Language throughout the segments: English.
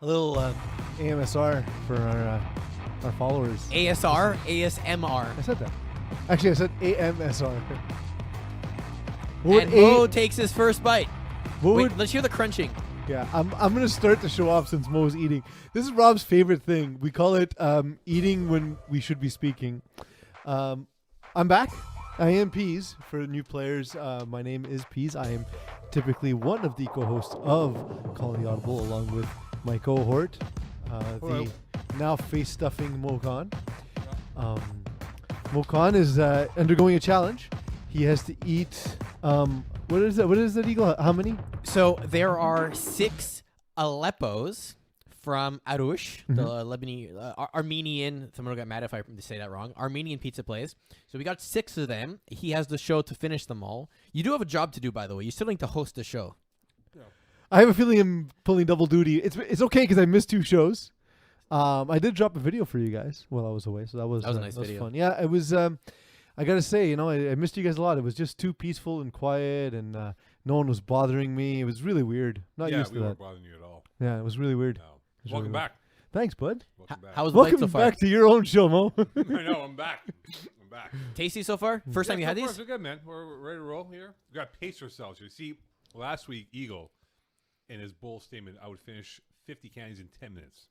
A little AMSR for our followers. ASR, ASMR. I said that. Actually, I said AMSR. And Mo takes his first bite. Wait, let's hear the crunching. Yeah, I'm gonna start the show off since Mo's eating. This is Rob's favorite thing. We call it eating when we should be speaking. I'm back. I am Peeze. For new players, my name is Peeze. I am typically one of the co-hosts of Calling the Audible, along with my cohort, the now face-stuffing Mo Khan. Mo Khan is undergoing a challenge. He has to eat. What is that? What is that, Eagle? How many? So there are 6 Aleppos from Arush, the Lebanese, Armenian. Someone will get mad if I say that wrong. Armenian pizza place. So we got 6 of them. He has the show to finish them all. You do have a job to do, by the way. You still need to host the show. Yeah. I have a feeling I'm pulling double duty. It's okay because I missed 2 shows. I did drop a video for you guys while I was away, so that was a nice video. Fun. Yeah, it was. I gotta say, I missed you guys a lot. It was just too peaceful and quiet, and no one was bothering me. It was really weird. Not used to that. Yeah, we weren't bothering you at all. Yeah, it was really weird. No. Welcome back. Thanks, bud. Welcome back to your own show, Mo. I know, I'm back. Tasty so far? First time you had these? We're good, man. We're ready to roll here. We got to pace ourselves. You see, last week, Eagle, in his bold statement, I would finish 50 candies in 10 minutes.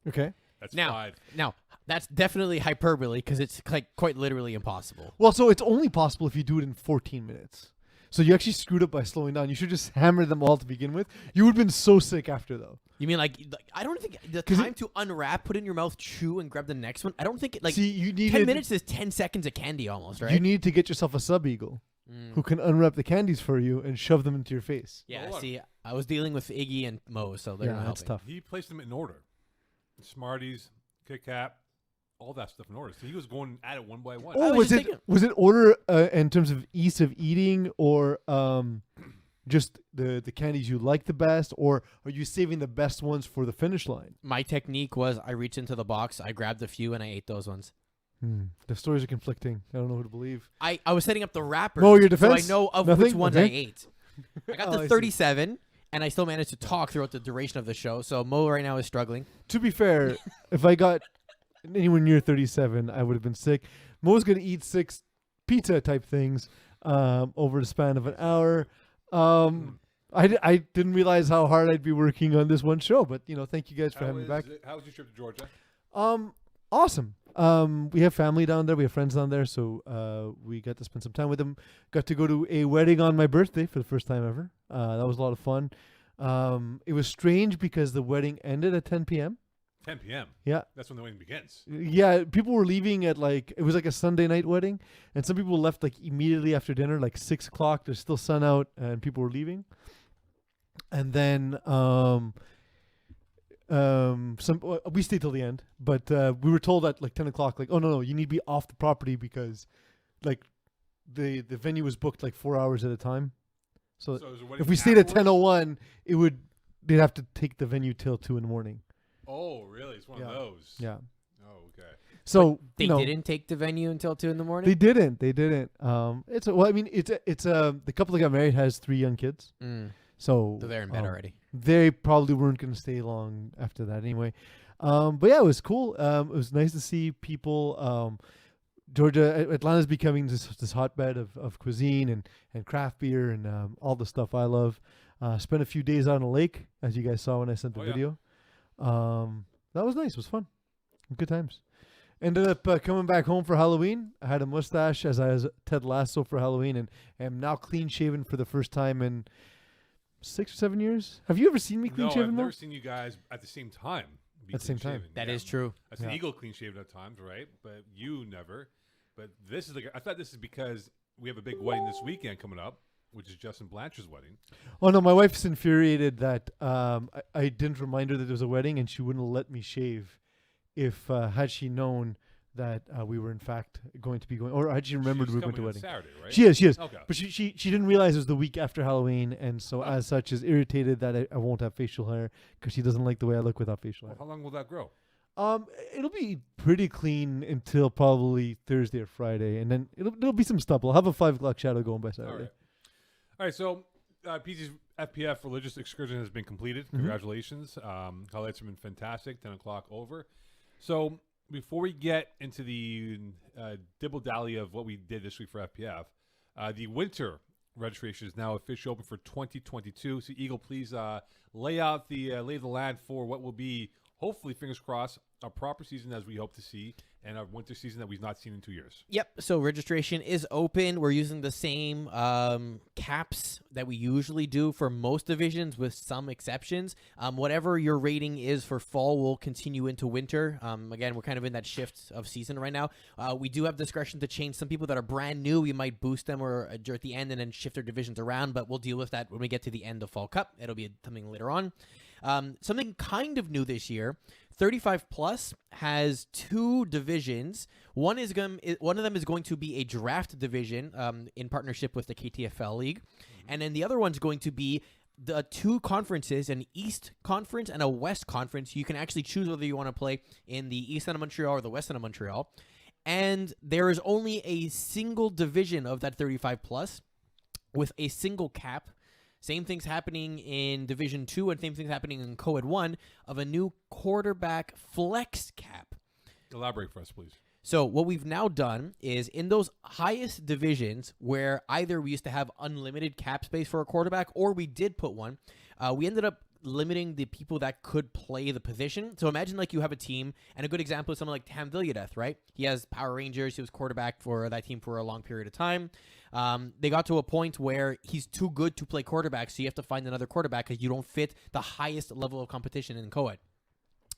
Okay. That's 5. Now, that's definitely hyperbole because it's quite literally impossible. Well, so it's only possible if you do it in 14 minutes. So you actually screwed up by slowing down. You should just hammer them all to begin with. You would have been so sick after, though. You mean like I don't think the time to unwrap, put it in your mouth, chew, and grab the next one. I don't think you need 10 minutes is 10 seconds of candy almost, right? You need to get yourself a sub-eagle who can unwrap the candies for you and shove them into your face. Yeah, see, I was dealing with Iggy and Mo, so they're not that's helping. tough. He placed them in order. Smarties, Kit Kat, all that stuff in order. So he was going at it one by one. Oh, was it order in terms of ease of eating, or just the candies you like the best, or are you saving the best ones for the finish line? My technique was I reached into the box, I grabbed a few, and I ate those ones. The stories are conflicting. I don't know who to believe. I was setting up the wrappers, your defense? so I know of which ones I ate. I got the 37. And I still managed to talk throughout the duration of the show. So Mo right now is struggling. To be fair, if I got anywhere near 37, I would have been sick. Mo's going to eat 6 pizza type things over the span of an hour. I didn't realize how hard I'd be working on this one show. But, thank you guys for having me back. How was your trip to Georgia? Awesome. We have family down there. We have friends down there. So we got to spend some time with them. Got to go to a wedding on my birthday for the first time ever. That was a lot of fun. It was strange because the wedding ended at 10 p.m. 10 p.m. Yeah. That's when the wedding begins. Yeah. People were leaving at it was like a Sunday night wedding. And some people left immediately after dinner, 6 o'clock. There's still sun out and people were leaving. And then we stayed till the end, but we were told at 10 o'clock, oh no, you need to be off the property because the venue was booked 4 hours at a time. So if we stayed at 10:01, they'd have to take the venue till 2 in the morning. Oh, really? It's one of those. Yeah. Oh, okay. So they didn't take the venue until 2 in the morning. They didn't. It's the couple that got married has 3 young kids. So they're in bed already. They probably weren't going to stay long after that anyway. But yeah, it was cool. It was nice to see people. Georgia, Atlanta's becoming this hotbed of cuisine and craft beer and all the stuff I love. Spent a few days out on a lake, as you guys saw when I sent the video. That was nice. It was fun. Good times. Ended up coming back home for Halloween. I had a mustache as I was Ted Lasso for Halloween and am now clean shaven for the first time in 6 or 7 years. Have you ever seen me clean shaven? No, I've never seen you guys at the same time. At the same time. That is true. I've seen Eagle clean shaven at times, right? But you never. But this is I thought this is because we have a big wedding this weekend coming up, which is Justin Blanchard's wedding. Oh no, my wife's infuriated that I didn't remind her that there was a wedding, and she wouldn't let me shave if had she known that we were in fact going to be going, or had she remembered we were going to a wedding. Saturday, right? She is. Okay. But she didn't realize it was the week after Halloween, and so as such is irritated that I won't have facial hair because she doesn't like the way I look without facial hair. How long will that grow? It'll be pretty clean until probably Thursday or Friday, and then there'll be some stubble. I'll have a 5 o'clock shadow going by Saturday. All right. So Peeze FPF religious excursion has been completed. Congratulations. Highlights have been fantastic. 10 o'clock over. So before we get into the dibble-dally of what we did this week for FPF, the winter registration is now officially open for 2022. So Eagle, please lay out the lay of the land for what will be, hopefully, fingers crossed, a proper season as we hope to see, and a winter season that we've not seen in 2 years. Yep. So registration is open. We're using the same caps that we usually do for most divisions, with some exceptions. Whatever your rating is for fall will continue into winter. Again, we're kind of in that shift of season right now. We do have discretion to change. Some people that are brand new, we might boost them or at the end and then shift their divisions around, but we'll deal with that when we get to the end of Fall Cup. It'll be something later on. Something kind of new this year, 35 plus has 2 divisions. One of them is going to be a draft division in partnership with the KTFL League, and then the other one's going to be the 2 conferences, an East Conference and a West Conference. You can actually choose whether you want to play in the East end of Montreal or the West end of Montreal, and there is only a single division of that 35 plus with a single cap. Same things happening in Division 2 and same things happening in Co-Ed 1 of a new quarterback flex cap. Elaborate for us, please. So what we've now done is in those highest divisions where either we used to have unlimited cap space for a quarterback or we did put one, we ended up limiting the people that could play the position. So imagine like you have a team, and a good example is someone like Tam Villadeth, right? He has Power Rangers. He was quarterback for that team for a long period of time. They got to a point where he's too good to play quarterback, so you have to find another quarterback because you don't fit the highest level of competition in co-ed.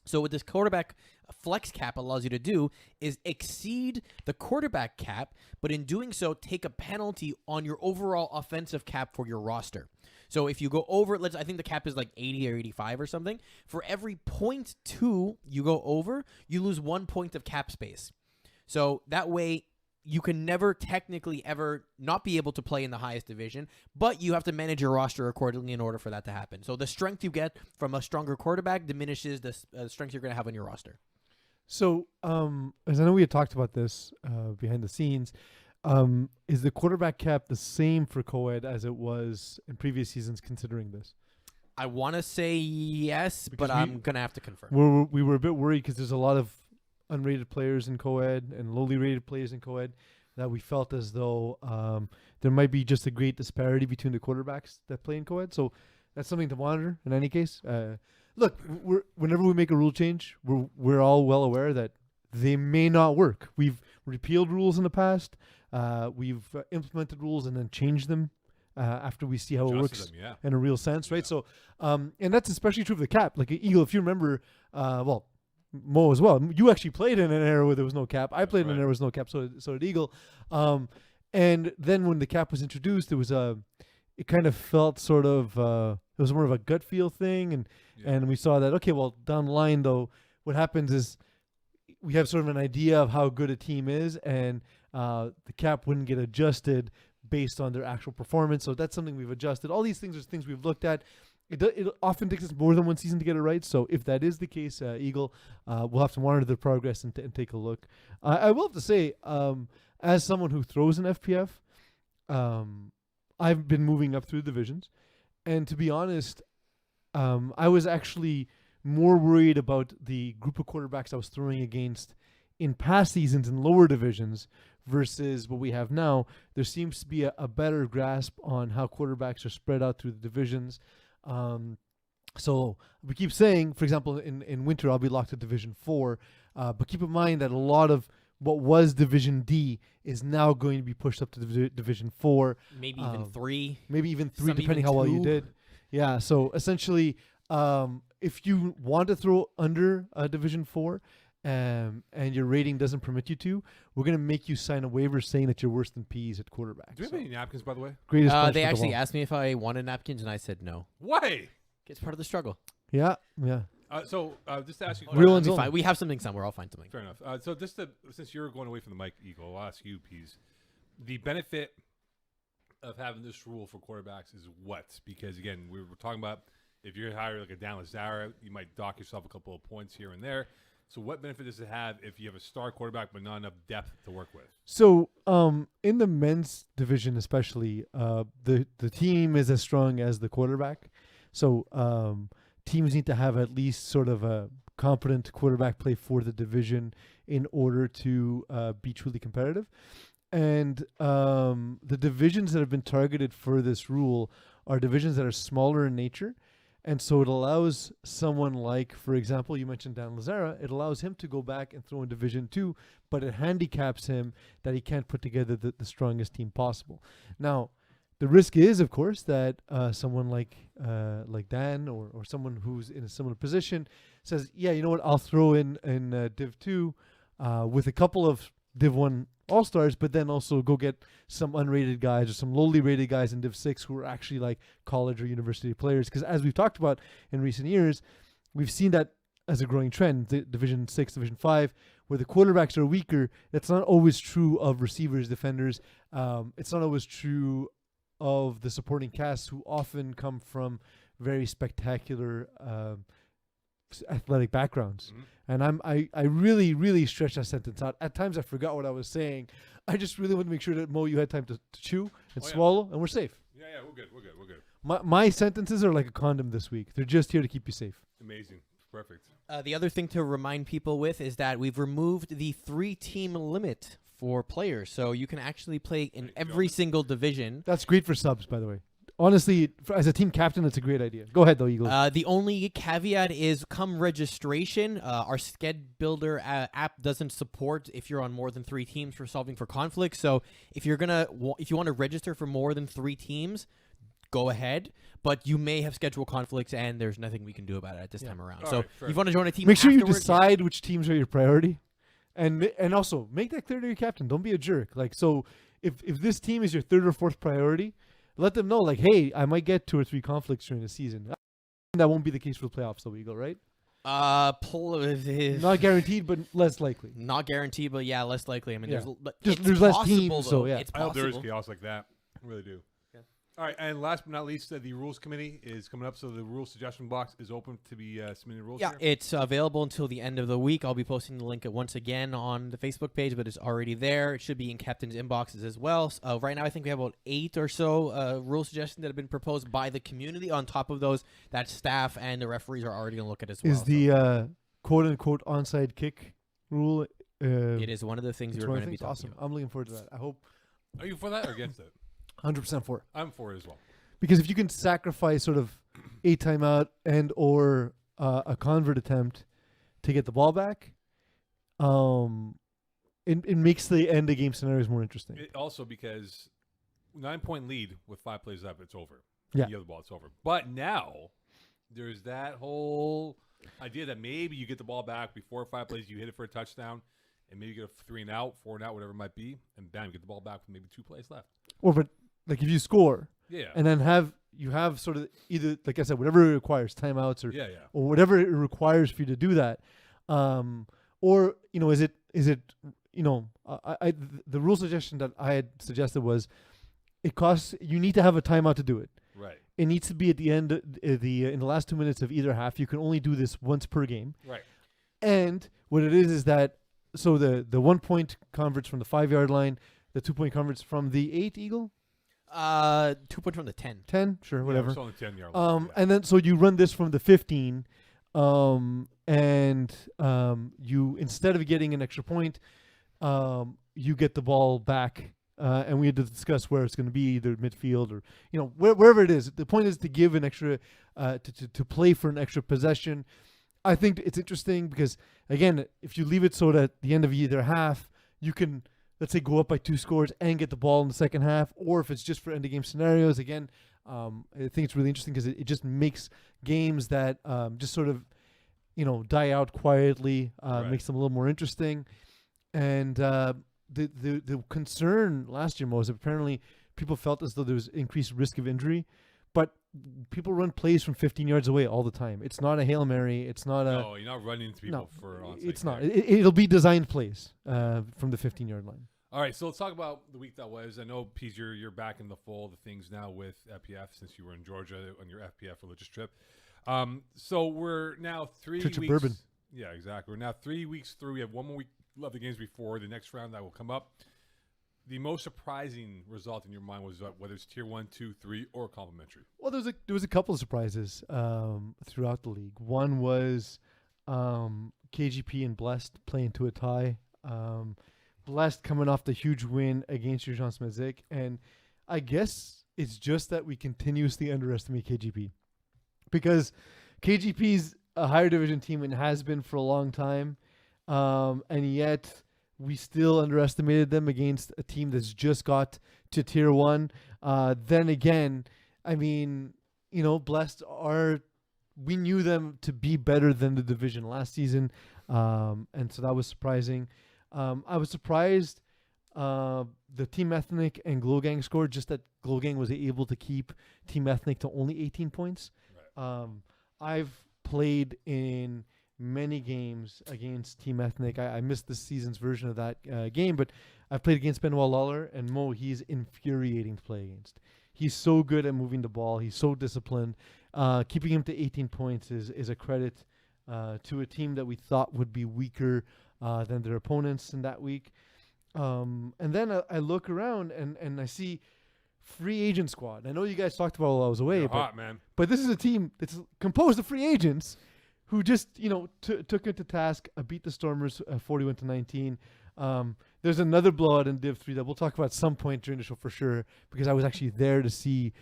So what this quarterback flex cap allows you to do is exceed the quarterback cap, but in doing so, take a penalty on your overall offensive cap for your roster. So if you go over, I think the cap is like 80 or 85 or something. For every 0.2 you go over, you lose 1 point of cap space. So that way, you can never technically ever not be able to play in the highest division, but you have to manage your roster accordingly in order for that to happen. So the strength you get from a stronger quarterback diminishes the strength you're going to have on your roster. So, as I know we had talked about this behind the scenes, is the quarterback cap the same for co-ed as it was in previous seasons considering this? I want to say yes, Because but I'm going to have to confirm. We were a bit worried because there's a lot of unrated players in co-ed and lowly rated players in co-ed that we felt as though there might be just a great disparity between the quarterbacks that play in co-ed. So that's something to monitor in any case. Look, whenever we make a rule change, we're all well aware that they may not work. We've repealed rules in the past. We've implemented rules and then changed them after we see how it works in a real sense, right? So, and that's especially true of the cap. Like Eagle, if you remember, Mo as well. You actually played in an era where there was no cap. I played in an era where there was no cap. So did Eagle. And then when the cap was introduced, it kind of felt sort of it was more of a gut feel thing, and we saw that okay, well down the line though, what happens is we have sort of an idea of how good a team is, and the cap wouldn't get adjusted based on their actual performance. So that's something we've adjusted. All these things are things we've looked at. It often takes us more than one season to get it right. So if that is the case, Eagle, we'll have to monitor the progress and take a look. I will have to say, as someone who throws an FPF, I've been moving up through divisions. And to be honest, I was actually more worried about the group of quarterbacks I was throwing against in past seasons in lower divisions versus what we have now. There seems to be a better grasp on how quarterbacks are spread out through the divisions. So we keep saying, for example, in winter, I'll be locked at Division 4. But keep in mind that a lot of what was Division D is now going to be pushed up to Division 4. Maybe even 3. Maybe even 3, Some depending even how well you 2. did. Yeah, so essentially, if you want to throw under Division 4 and your rating doesn't permit you to, we're going to make you sign a waiver saying that you're worse than Peeze at quarterback. Do we have any napkins, by the way? Greatest punishment They of actually all. asked me if I wanted napkins, and I said no. Why? It's part of the struggle. Yeah. So just to ask you, Real It'll ones be only. fine. We have something somewhere. I'll find something. fair enough. So just since you're going away from the mic, Eagle, I'll ask you, Peeze. The benefit of having this rule for quarterbacks is what? Because again, we were talking about if you're higher like a Dan Lazara, you might dock yourself a couple of points here and there. So what benefit does it have if you have a star quarterback but not enough depth to work with? So, in the men's division, especially, the team is as strong as the quarterback. So, teams need to have at least sort of a competent quarterback play for the division in order to be truly competitive. And the divisions that have been targeted for this rule are divisions that are smaller in nature. And so it allows someone like, for example, you mentioned Dan Lazara, it allows him to go back and throw in Division 2, but it handicaps him that he can't put together the strongest team possible. Now, the risk is, of course, that someone like Dan or someone who's in a similar position says, yeah, you know what, I'll throw in Div 2 with a couple of Div 1 all-stars, but then also go get some unrated guys or some lowly rated guys in Div 6 who are actually like college or university players. Because as we've talked about in recent years, we've seen that as a growing trend, Division 6, Division 5, where the quarterbacks are weaker. That's not always true of receivers, defenders. It's not always true of the supporting cast, who often come from very spectacular athletic backgrounds. Mm-hmm. And I really, really stretched that sentence out. At times I forgot what I was saying. I just really want to make sure that, Mo, you had time to chew and swallow, and we're safe. Yeah, we're good. My sentences are like a condom this week. They're just here to keep you safe. Amazing. Perfect. The other thing to remind people with is that we've removed the 3-team limit for players. So you can actually play in every single division. That's great for subs, by the way. Honestly, as a team captain, it's a great idea. Go ahead, though, Eagle. The only caveat is come registration. Our Sched Builder app doesn't support if you're on more than 3 teams for solving for conflicts. So if you want to register for more than 3 teams, go ahead. But you may have schedule conflicts, and there's nothing we can do about it at this time around. All so right, if you want to join a team, make sure you afterwards, decide which teams are your priority, and also make that clear to your captain. Don't be a jerk. Like, so if this team is your 3rd or 4th priority, let them know, like, hey, I might get 2 or 3 conflicts during the season. That won't be the case for the playoffs, though, Eagle, right? Not guaranteed, but less likely. Not guaranteed, but yeah, less likely. I mean, there's less teams, so yeah. It's I hope possible. there is chaos like that. I really do. All right, and last but not least, the rules committee is coming up, so the rule suggestion box is open to be submitting rules. Yeah, here. it's available until the end of the week. I'll be posting the link once again on the Facebook page, but it's already there. It should be in captain's inboxes as well. Right now, I think we have about 8 or so rule suggestions that have been proposed by the community. On top of those, that staff and the referees are already going to look at as well. Is the quote-unquote onside kick rule? It is one of the things we're going to be talking awesome. about. I'm looking forward to that. I hope. Are you for that or against it? 100% for it. I'm for it as well. Because if you can sacrifice sort of a timeout and or a convert attempt to get the ball back, it makes the end of game scenarios more interesting. Also because 9-point lead with 5 plays up, it's over. Yeah. You have the ball, it's over. But now there's that whole idea that maybe you get the ball back before 5 plays, you hit it for a touchdown, and maybe you get a 3 and out, 4 and out, whatever it might be, and bam, you get the ball back with maybe 2 plays left. Or but like if you score, Yeah. and then you have sort of either, like I said, whatever it requires, timeouts or whatever it requires for you to do that, or is it the rule suggestion that I had suggested was you need to have a timeout to do it. Right. It needs to be at the end in the last 2 minutes of either half. You can only do this once per game. Right. And what it is that so the 1 point converts from the 5-yard line, the 2 point converts from the 8 Eagle. 2 points from the 10. 10, sure, whatever. It's only 10-yard line. And then so you run this from the 15, and you, instead of getting an extra point, you get the ball back, and we had to discuss where it's going to be, either midfield or wherever it is. The point is to give an extra, to play for an extra possession. I think it's interesting because, again, if you leave it so that at the end of either half, you can, let's say, go up by 2 scores and get the ball in the second half, or if it's just for end of game scenarios, again, I think it's really interesting because it just makes games that just sort of, die out quietly, makes them a little more interesting. And the concern last year was apparently people felt as though there was increased risk of injury, but people run plays from 15 yards away all the time. It's not a Hail Mary. It's not No, you're not running into people for onside. It's not. It'll be designed plays from the 15-yard line. All right, so let's talk about the week that was. I know, Peeze, you're back in the fold of things now with FPF since you were in Georgia on your FPF religious trip. So we're now 3 Church weeks. of Bourbon. Yeah, exactly. We're now 3 weeks through. We have one more week left of games before the next round that will come up. The most surprising result in your mind was whether it's tier 1, 2, 3, or complimentary. Well, there was a couple of surprises throughout the league. One was KGP and Blessed playing to a tie. Blessed coming off the huge win against Jean Smezik, and I guess it's just that we continuously underestimate KGP because KGP's a higher division team and has been for a long time, and yet we still underestimated them against a team that's just got to tier 1. Then again, I mean, Blessed we knew them to be better than the division last season, and so that was surprising. I was surprised the Team Ethnic and Glow Gang scored, just that Glow Gang was able to keep Team Ethnic to only 18 points. Right. I've played in many games against Team Ethnic. I missed this season's version of that game, but I've played against Benoit Lawler, and Mo, he's infuriating to play against. He's so good at moving the ball. He's so disciplined. Keeping him to 18 points is a credit to a team that we thought would be weaker than their opponents in that week. And then I look around and I see free agent squad. I know you guys talked about while I was away, You're hot, man. But this is a team that's composed of free agents who just took it to task, beat the Stormers 41-19. There's another blowout in Div 3 that we'll talk about at some point during the show for sure, because I was actually there to see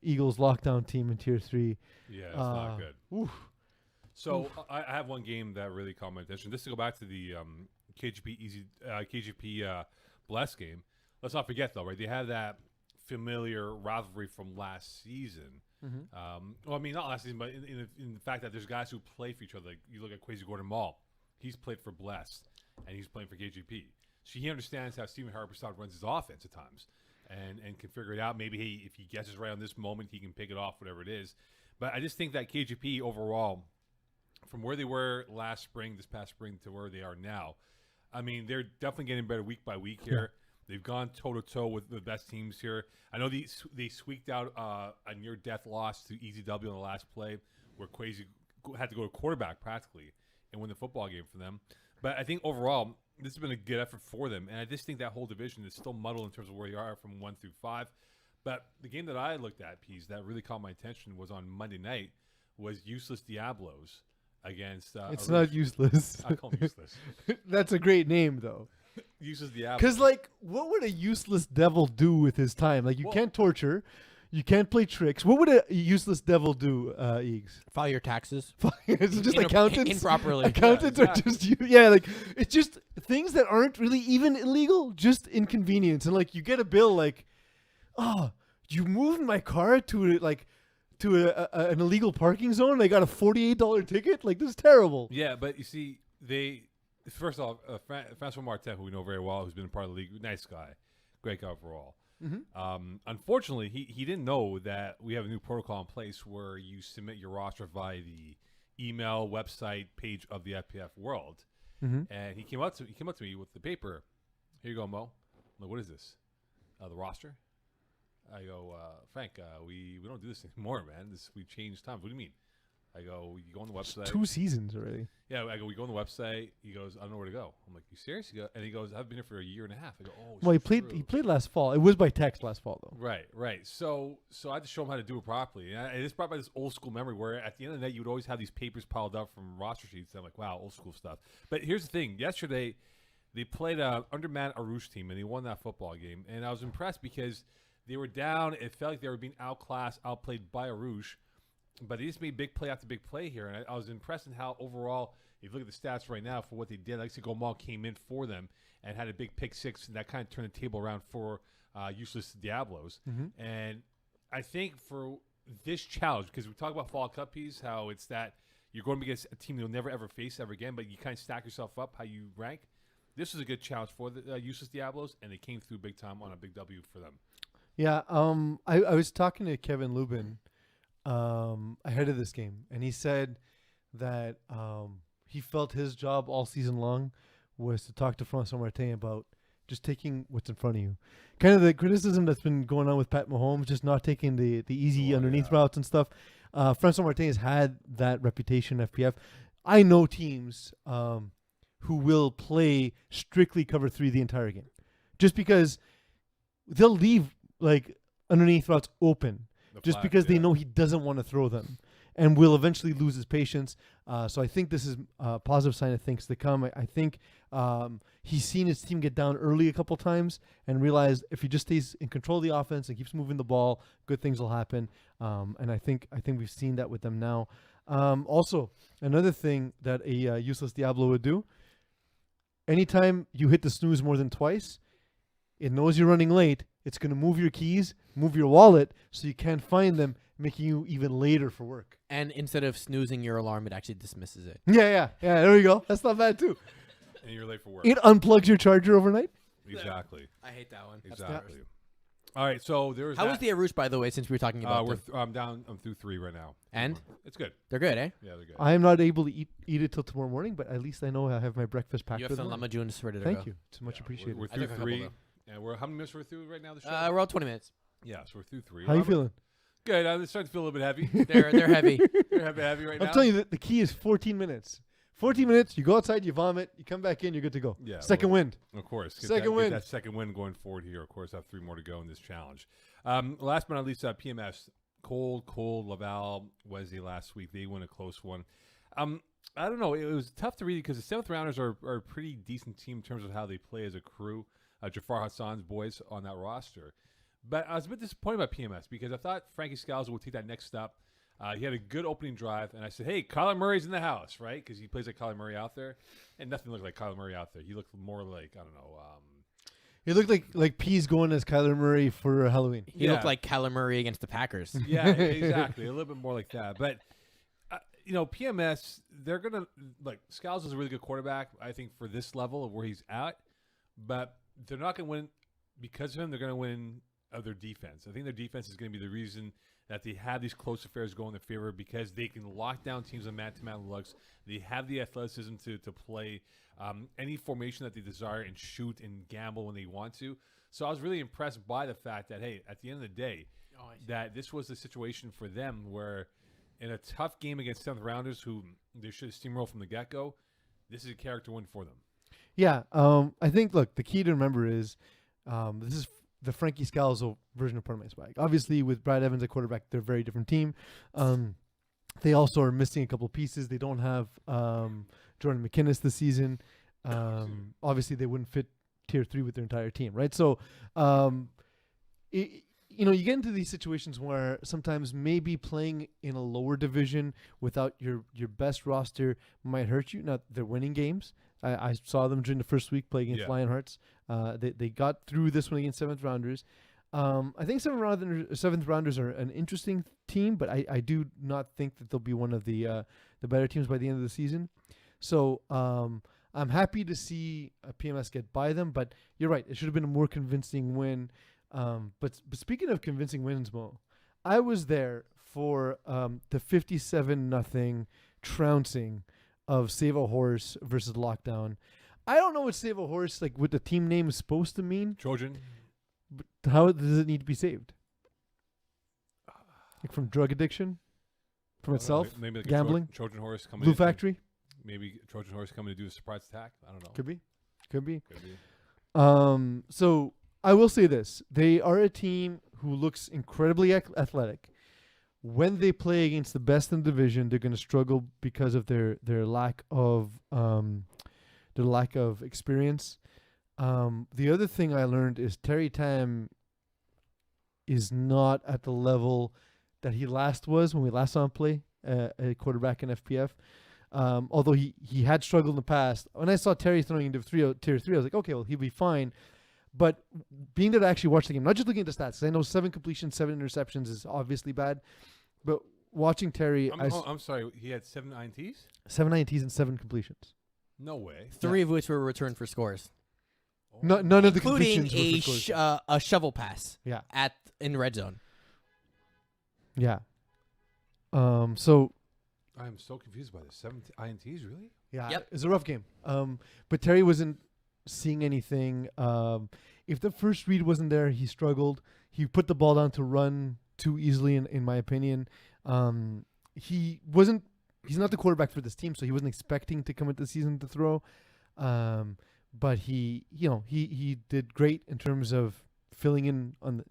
Eagles lockdown team in Tier 3. Yeah, it's not good. Oof. So I have one game that really caught my attention. Just to go back to the KGP Bless game. Let's not forget though, right? They had that familiar rivalry from last season. Mm-hmm. Well, I mean, not last season, but in the fact that there's guys who play for each other. Like you look at Quasi Gordon Mall, he's played for Blessed, and he's playing for KGP. So he understands how Stephen Harperstock runs his offense at times, and can figure it out. Maybe if he guesses right on this moment, he can pick it off, whatever it is. But I just think that KGP overall, from where they were this past spring, to where they are now, I mean, they're definitely getting better week by week here. Yeah. They've gone toe-to-toe with the best teams here. I know they squeaked out a near-death loss to EZW in the last play, where Quasi had to go to quarterback practically and win the football game for them. But I think overall, this has been a good effort for them. And I just think that whole division is still muddled in terms of where they are from 1 through 5. But the game that I looked at, Peeze, that really caught my attention was on Monday night, was Useless Diablos against it's not useless. I call them useless. That's a great name though. Useless Diablos. Because what would a useless devil do with his time? You can't torture, you can't play tricks. What would a useless devil do, Eags? File your taxes. It's just accountants improperly. Accountants yeah, are just it's just things that aren't really even illegal, just inconvenience. And you get a bill you moved my car to an illegal parking zone. I got a $48 ticket. This is terrible. Yeah, but you see, first off, Francois Martin, who we know very well, who's been a part of the league, nice guy, great guy overall. Mm-hmm. Unfortunately, he didn't know that we have a new protocol in place where you submit your roster via the email, website page of the FPF world. Mm-hmm. And he came up to me with the paper. Here you go, Mo. I'm like, what is this? The roster? I go, Frank, we don't do this anymore, man. We changed times. What do you mean? I go, you go on the website. It's 2 seasons already. Yeah, I go, we go on the website. He goes, I don't know where to go. I'm like, you serious? He goes, I've been here for a year and a half. I go, oh. Well, he played last fall. It was by text last fall though. Right. So I had to show him how to do it properly. And it's brought by this old school memory where at the end of the night you would always have these papers piled up from roster sheets. And I'm like, wow, old school stuff. But here's the thing. Yesterday they played a undermanned Arouche team and they won that football game. And I was impressed because they were down. It felt like they were being outclassed, outplayed by Arouche. But they just made big play after big play here. And I was impressed in how overall, if you look at the stats right now for what they did, Alexi Gomal came in for them and had a big pick six, and that kind of turned the table around for Useless Diablos. Mm-hmm. And I think for this challenge, because we talk about Fall Cup Peeze, how it's that you're going against a team you'll never ever face ever again, but you kind of stack yourself up how you rank. This was a good challenge for the Useless Diablos, and they came through big time on a big W for them. Yeah, I was talking to Kevin Lubin ahead of this game, and he said that he felt his job all season long was to talk to Francois Martin about just taking what's in front of you. Kind of the criticism that's been going on with Pat Mahomes, just not taking the easy underneath routes and stuff. Francois Martin has had that reputation in FPF. I know teams who will play strictly cover 3 the entire game, just because they'll leave like underneath routes open, just because they know he doesn't want to throw them, and will eventually lose his patience. So I think this is a positive sign of things to come. I think he's seen his team get down early a couple times and realized if he just stays in control of the offense and keeps moving the ball, good things will happen. And I think we've seen that with them now. Also, another thing that a useless Diablo would do, anytime you hit the snooze more than twice, it knows you're running late. It's going to move your keys, move your wallet, so you can't find them, making you even later for work. And instead of snoozing your alarm, it actually dismisses it. Yeah. There we go. That's not bad too. And you're late for work. It unplugs your charger overnight. Exactly. I hate that one. Exactly. All right, so there's How was the Arush, by the way, since we were talking about them? I'm through 3 right now. And? It's good. They're good, eh? Yeah, they're good. I am not able to eat it till tomorrow morning, but at least I know I have my breakfast packed. You have for some the morning. Lama Junes ready to Thank go. you. It's much appreciated. We're I through took a couple, 3. though. And how many minutes we're through right now? The show? We're all 20 minutes. Yeah, so we're through 3. How you feeling? Good. I'm starting to feel a little bit heavy. They're heavy. You're heavy right now. I'm telling you that the key is 14 minutes. 14 minutes, you go outside, you vomit, you come back in, you're good to go. Yeah, Second wind. Of course. Second wind. Get that second win going forward here. Of course, I have 3 more to go in this challenge. Last but not least, PMS. Cold Laval Wednesday last week. They won a close one. I don't know. It was tough to read because the 7th rounders are a pretty decent team in terms of how they play as a crew. Jafar Hassan's boys on that roster. But I was a bit disappointed about PMS because I thought Frankie Scalzo would take that next step. He had a good opening drive, and I said, hey, Kyler Murray's in the house, right? Because he plays like Kyler Murray out there. And nothing looked like Kyler Murray out there. He looked more like, I don't know. He looked like Peeze going as Kyler Murray for Halloween. He looked like Kyler Murray against the Packers. Yeah, exactly. A little bit more like that. But, PMS, they're going to, Scalzo's a really good quarterback, I think, for this level of where he's at. But they're not going to win because of him. They're going to win of their defense. I think their defense is going to be the reason that they have these close affairs go in their favor because they can lock down teams on man-to-man looks. They have the athleticism to play any formation that they desire and shoot and gamble when they want to. So I was really impressed by the fact that, hey, at the end of the day, that this was the situation for them where in a tough game against 7th rounders who they should have steamrolled from the get-go, this is a character win for them. Yeah, I think, look, the key to remember is this is the Frankie Scalzo version of Portman Spike. Obviously, with Brad Evans at quarterback, they're a very different team. They also are missing a couple pieces. They don't have Jordan McInnes this season. Obviously, they wouldn't fit Tier 3 with their entire team, right? So, you get into these situations where sometimes maybe playing in a lower division without your best roster might hurt you. Now, they're winning games. I saw them during the first week play against Lionhearts. They got through this one against 7th rounders. I think 7th rounders are an interesting team, but I do not think that they'll be one of the better teams by the end of the season. So I'm happy to see PMS get by them, but you're right. It should have been a more convincing win. But speaking of convincing wins, Mo, I was there for the 57-0 trouncing of Save a Horse versus Lockdown. I don't know what Save a Horse, what the team name is supposed to mean. Trojan. But how does it need to be saved? From drug addiction? From itself? Maybe gambling? Trojan Horse coming Blue Factory? Maybe Trojan Horse coming to do a surprise attack. I don't know. Could be. So I will say this. They are a team who looks incredibly athletic. When they play against the best in the division, they're going to struggle because of their lack of experience. The other thing I learned is Terry Tam is not at the level that he last was when we last saw him play a quarterback in FPF. Although he had struggled in the past. When I saw Terry throwing into tier 3, I was like, okay, well, he'll be fine. But being that I actually watched the game, not just looking at the stats, 'cause I know 7 completions, 7 interceptions is obviously bad. But watching Terry, I'm sorry, he had 7 INTs? 7 INTs and 7 completions. No way. 3 of which were returned for scores. No, none of the including completions were for scores. a shovel pass. Yeah. In red zone. Yeah. So I'm so confused by this. 7 INTs, really? yeah, Yep. it's a rough game. But Terry wasn't seeing anything. If the first read wasn't there, he struggled. He put the ball down to run too easily, in my opinion. He wasn't he's not the quarterback for this team, so he wasn't expecting to come into the season to throw. But he did great in terms of filling in on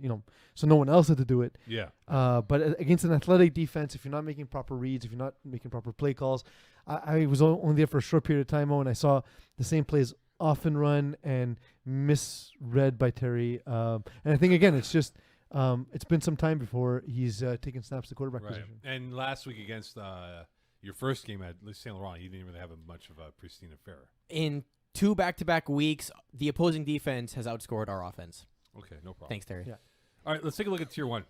so no one else had to do it. Yeah. But against an athletic defense, if you're not making proper reads, if you're not making proper play calls, I was only there for a short period of time, and I saw the same plays often run and misread by Terry. And I think again, it's just it's been some time before he's taken snaps to quarterback position. And last week against your first game at Saint Laurent, you didn't really have much of a pristine affair. In 2 back-to-back weeks, the opposing defense has outscored our offense. Okay, no problem. Thanks, Terry. Yeah. All right, let's take a look at Tier 1.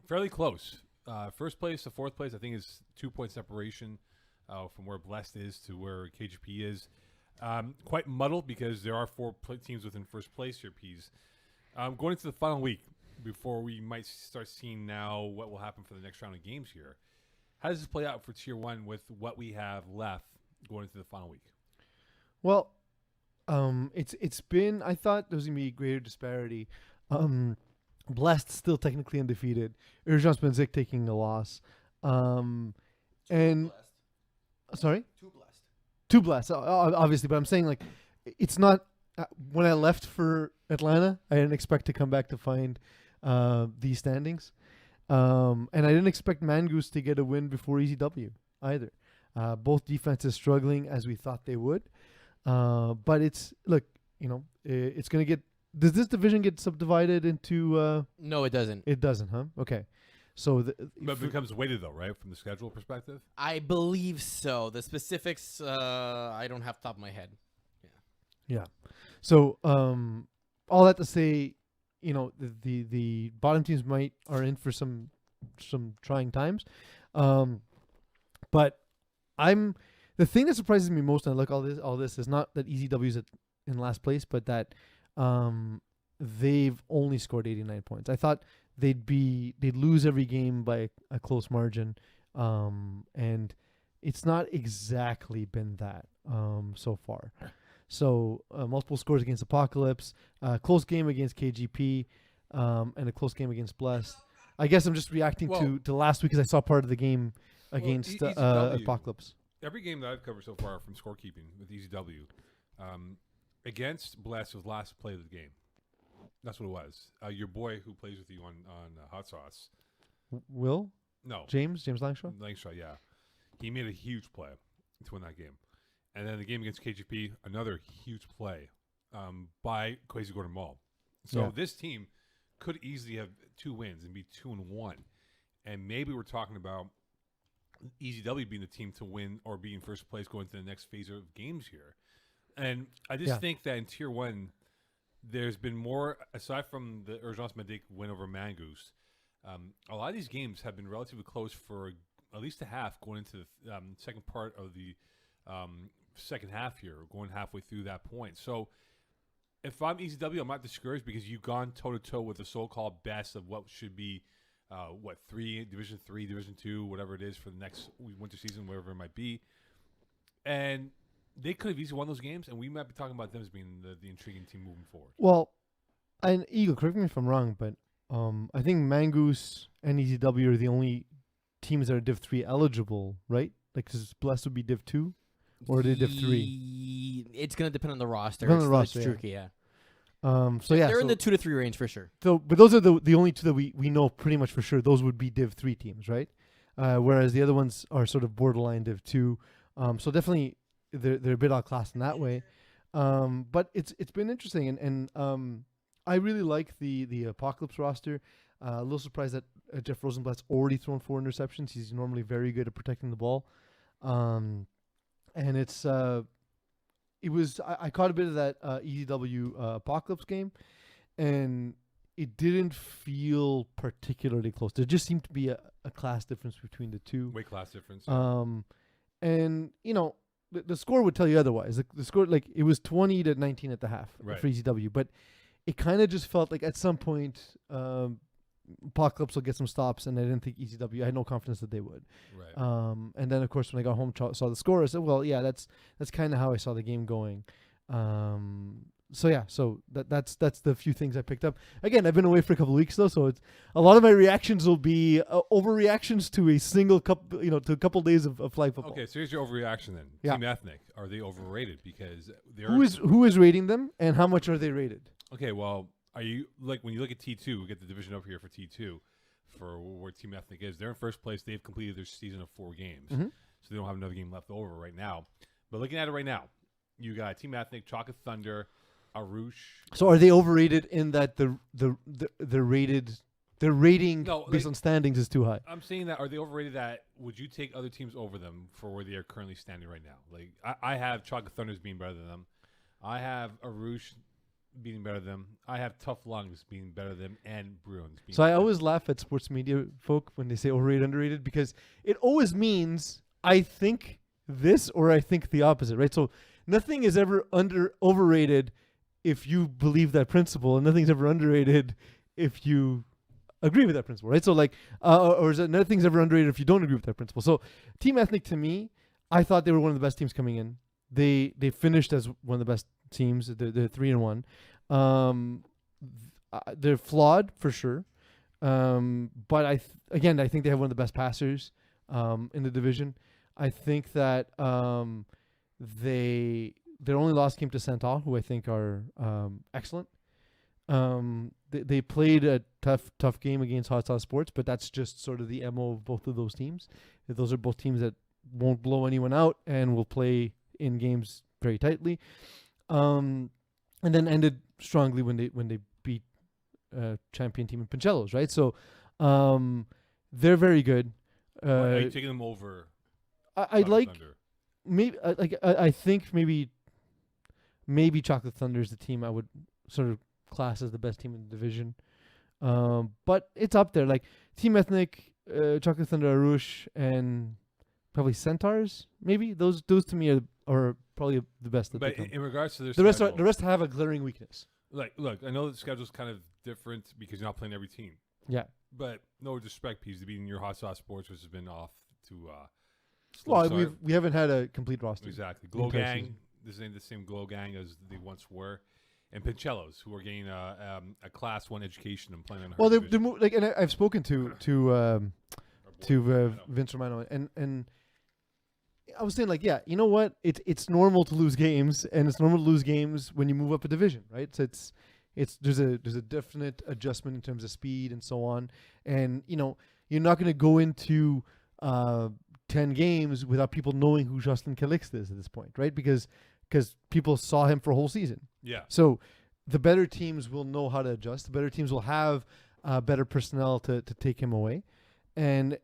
Fairly close. First place to fourth place, I think, is 2-point separation from where Blessed is to where KGP is. Quite muddled because there are 4 teams within first place here, Peeze. Going into the final week, before we might start seeing now what will happen for the next round of games here, how does this play out for Tier 1 with what we have left going into the final week? Well, it's been. I thought there was gonna be greater disparity. Blessed still technically undefeated. Urgence Benzik taking a loss. And sorry, two Blessed, obviously. But I'm saying like, it's not. When I left for Atlanta, I didn't expect to come back to find these standings, and I didn't expect Mangoose to get a win before ECW either. Both defenses struggling as we thought they would. But it's it's gonna get. Does this division get subdivided into? No, it doesn't. It doesn't, huh? Okay, so But it becomes weighted though, right, from the schedule perspective. I believe so. The specifics, I don't have top of my head. Yeah. So all that to say, the bottom teams are in for some trying times, but the thing that surprises me most, and I look all this is not that ECW's in last place, but that they've only scored 89 points. I thought they'd lose every game by a close margin, and it's not exactly been that so far. So multiple scores against Apocalypse, close game against KGP, and a close game against Blessed. I guess I'm just reacting to last week because I saw part of the game against Apocalypse. Every game that I've covered so far from scorekeeping with ECW, against Blessed was last play of the game. That's what it was. Your boy who plays with you on Hot Sauce. Will? No. James Langshaw? Langshaw, yeah. He made a huge play to win that game. And then the game against KGP, another huge play by Crazy Gordon Mall. So this team could easily have 2 wins and be 2-1. And maybe we're talking about ECW being the team to win or be in first place going to the next phase of games here. And I just think that in Tier 1, there's been more, aside from the Urgence Medic win over Mangoose, a lot of these games have been relatively close for at least a half going into the second part of the second half here, going halfway through that point. So if I'm ECW, I'm not discouraged because you've gone toe-to-toe with the so-called best of what should be, Division 3, Division 2, whatever it is for the next winter season, wherever it might be. And they could have easily won those games, and we might be talking about them as being the intriguing team moving forward. Well, and Eagle, correct me if I'm wrong, but I think Mangoose and ECW are the only teams that are Div 3 eligible, right? Like, because Blessed would be Div 2? Or are they Div 3? It's going to depend on the roster. Depend on the roster, it's tricky, yeah. They're in the 2 to 3 range for sure. So, but those are the only 2 that we know pretty much for sure. Those would be Div 3 teams, right? Whereas the other ones are sort of borderline Div 2. So definitely they're a bit outclassed in that way. But it's been interesting, and I really like the Apocalypse roster. A little surprised that Jeff Rosenblatt's already thrown 4 interceptions. He's normally very good at protecting the ball. And I caught a bit of that ECW Apocalypse game, and it didn't feel particularly close. There just seemed to be a class difference between the 2. Weight class difference. And the score would tell you otherwise. The score, like, it was 20-19 at the half for ECW, but it kind of just felt like at some point Apocalypse will get some stops, and I didn't think ECW. I had no confidence that they would. Right. And then of course when I got home, saw the score. I said, well, yeah, that's kind of how I saw the game going. that's the few things I picked up. Again, I've been away for a couple of weeks though, so it's a lot of my reactions will be overreactions to a single to a couple days of flag football. Okay, so here's your overreaction then. Yeah. Team Ethnic, are they overrated? Because they're Who is rating them, and how much are they rated? Okay, well, are you like when you look at T2, we get the division up here for T2 for where Team Ethnic is. They're in first place. They've completed their season of 4 games, so they don't have another game left over right now. But looking at it right now, you got Team Ethnic, Chocolate Thunder, Arush. So are they overrated in that the rating based on standings is too high? I'm saying that, are they overrated that would you take other teams over them for where they are currently standing right now? Like, I have Chocolate Thunders being better than them. I have Arush being better than them. I have Tough Lungs being better than them, and Bruins being So I better. always laugh at sports media folk when they say overrated, underrated, because it always means I think this or I think the opposite, right? So nothing is ever overrated if you believe that principle, and nothing's ever underrated if you agree with that principle, right? So like, or is it nothing's ever underrated if you don't agree with that principle? So Team Ethnic, to me, I thought they were one of the best teams coming in. They finished as one of the best teams. They're 3-1. They're flawed for sure, but I think they have one of the best passers in the division. I think that their only loss came to Santal, who I think are excellent. They played a tough game against Hot Sauce Sports, but that's just sort of the MO of both of those teams. Those are both teams that won't blow anyone out and will play in games very tightly. And then ended strongly when they beat champion team in Pincellos, right? So they're very good. Are you taking them over? I'd like Thunder? maybe I think maybe Chocolate Thunder is the team I would sort of class as the best team in the division. But it's up there. Like Team Ethnic, Chocolate Thunder, Arush, and probably Centaurs. Maybe those to me are probably the best. That But they come. in regards to their The rest have a glaring weakness. like, look, I know the schedule's kind of different because you're not playing every team. Yeah. But no disrespect, Peeze, to being your Hot Sauce Sports, which has been off to slow Well, start. we haven't had a complete roster. Exactly. Glow entire Gang. season. This ain't the same Glow Gang as they once were. And Pincellos, who are getting a Class 1 education and playing on her Well, they're division. like, and I've spoken to Our boy, Vince Romano, and I was saying, like, yeah, you know what? It's normal to lose games, and it's normal to lose games when you move up a division, right? So there's a definite adjustment in terms of speed and so on, and you're not going to go into 10 games without people knowing who Justin Calix is at this point, right? Because people saw him for a whole season. Yeah. So the better teams will know how to adjust. The better teams will have better personnel to take him away. And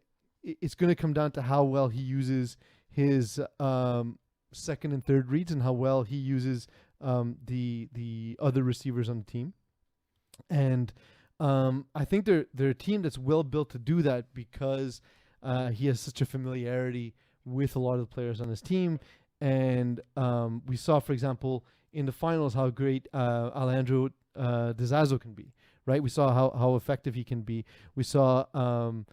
it's going to come down to how well he uses his second and third reads and how well he uses the other receivers on the team. And I think they're a team that's well built to do that because he has such a familiarity with a lot of the players on his team. And we saw, for example, in the finals how great Alejandro DeZazzo can be, right? We saw how effective he can be. We saw, how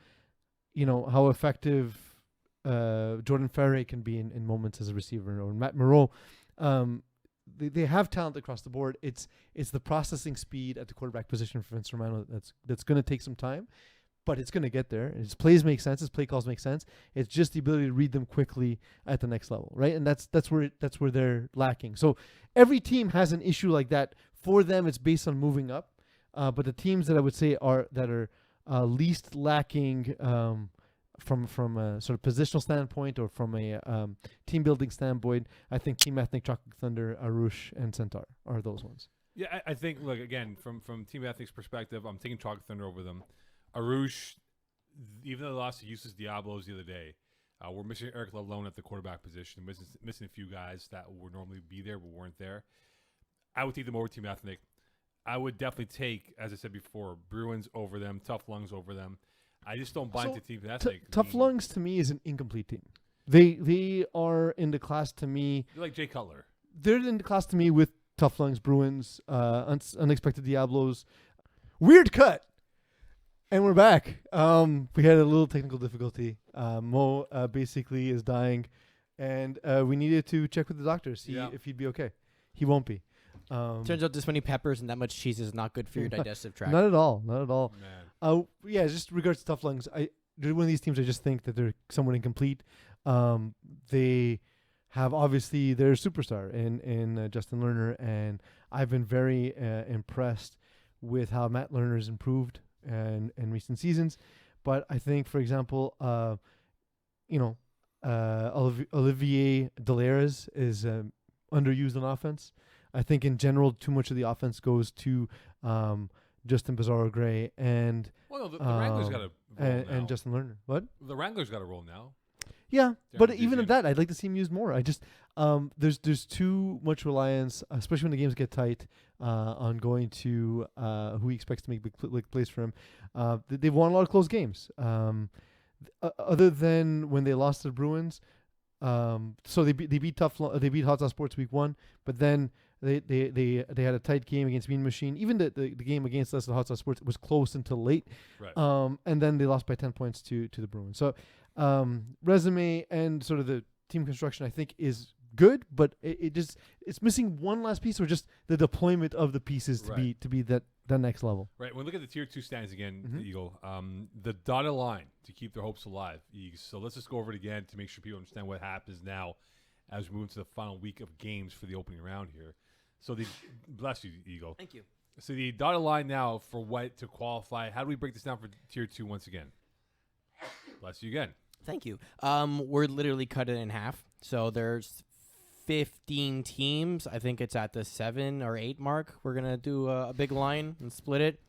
effective Jordan Ferre can be in moments as a receiver, or Matt Moreau. They have talent across the board. It's the processing speed at the quarterback position for Vince Romano that's going to take some time, but it's going to get there. His plays make sense. His play calls make sense. It's just the ability to read them quickly at the next level, right? And that's where they're lacking. So every team has an issue like that. For them, it's based on moving up. But the teams that I would say are least lacking from a sort of positional standpoint or from a team building standpoint, I think Team Ethnic, Chocolate Thunder, Arush, and Centaur are those ones. Yeah, I think, look, again, from Team Ethnic's perspective, I'm taking Chocolate Thunder over them. Arush, even though they lost to Useless Diablos the other day, we're missing Eric Lalone at the quarterback position, missing a few guys that would normally be there but weren't there. I would take them over Team Ethnic. I would definitely take, as I said before, Bruins over them, Tough Lungs over them. I just don't buy into Team Ethnic. Tough Lungs to me is an incomplete team. They are in the class to me. You're like Jay Cutler. They're in the class to me with Tough Lungs, Bruins, Unexpected Diablos. Weird cut. And we're back. We had a little technical difficulty. Mo basically is dying, and we needed to check with the doctor, see if he'd be okay. He won't be. Turns out this many peppers and that much cheese is not good for your digestive tract. Not at all. Not at all. Man. Yeah, just regards to tough lungs. They're one of these teams. I just think that they're somewhat incomplete. They have obviously their superstar in Justin Lerner, and I've been very impressed with how Matt Lerner's improved in recent seasons. But I think, for example, Olivier Delaires is underused on offense. I think in general, too much of the offense goes to Justin Bizarro-Gray and Well, no, the Wranglers got a role now. and Justin Lerner. What? The Wranglers got a role now. Yeah, They're but in even the at that, I'd like to see him used more. I just there's too much reliance, especially when the games get tight, on going to who he expects to make big plays for him. They've won a lot of close games. Other than when they lost to the Bruins, so they beat Hot Sauce Sports week 1, but then they had a tight game against Mean Machine. Even the game against us at Hot Sauce Sports was close until late. Right. And then they lost by 10 points to the Bruins. So resume and sort of the team construction, I think, is good, but it's missing one last piece, or just the deployment of the pieces to be that next level. Right. When we look at the tier 2 standings again, Mhm. Eagle, the dotted line to keep their hopes alive. So let's just go over it again to make sure people understand what happens now as we move into the final week of games for the opening round here. So bless you, Eagle. Thank you. So the dotted line now for what to qualify. How do we break this down for tier 2 once again? Bless you again. Thank you. We're literally cut it in half. So there's 15 teams. I think it's at the 7 or 8 mark. We're gonna do a big line and split it.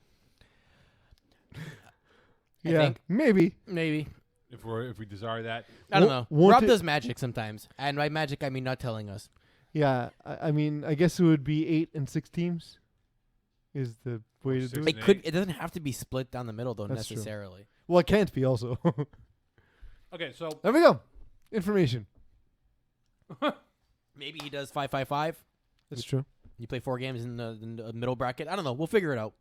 I think. maybe. Maybe. If we desire that. I don't know. won't Rob it- does magic sometimes, and by magic I mean not telling us. Yeah, I mean, I guess it would be 8 and 6 teams is the way to do it. Six. It doesn't have to be split down the middle though That's true. necessarily. Well, it can't be also. Okay, so There we go. Information. Maybe he does 5-5-5. That's true. You play 4 games in the middle bracket. I don't know. We'll figure it out.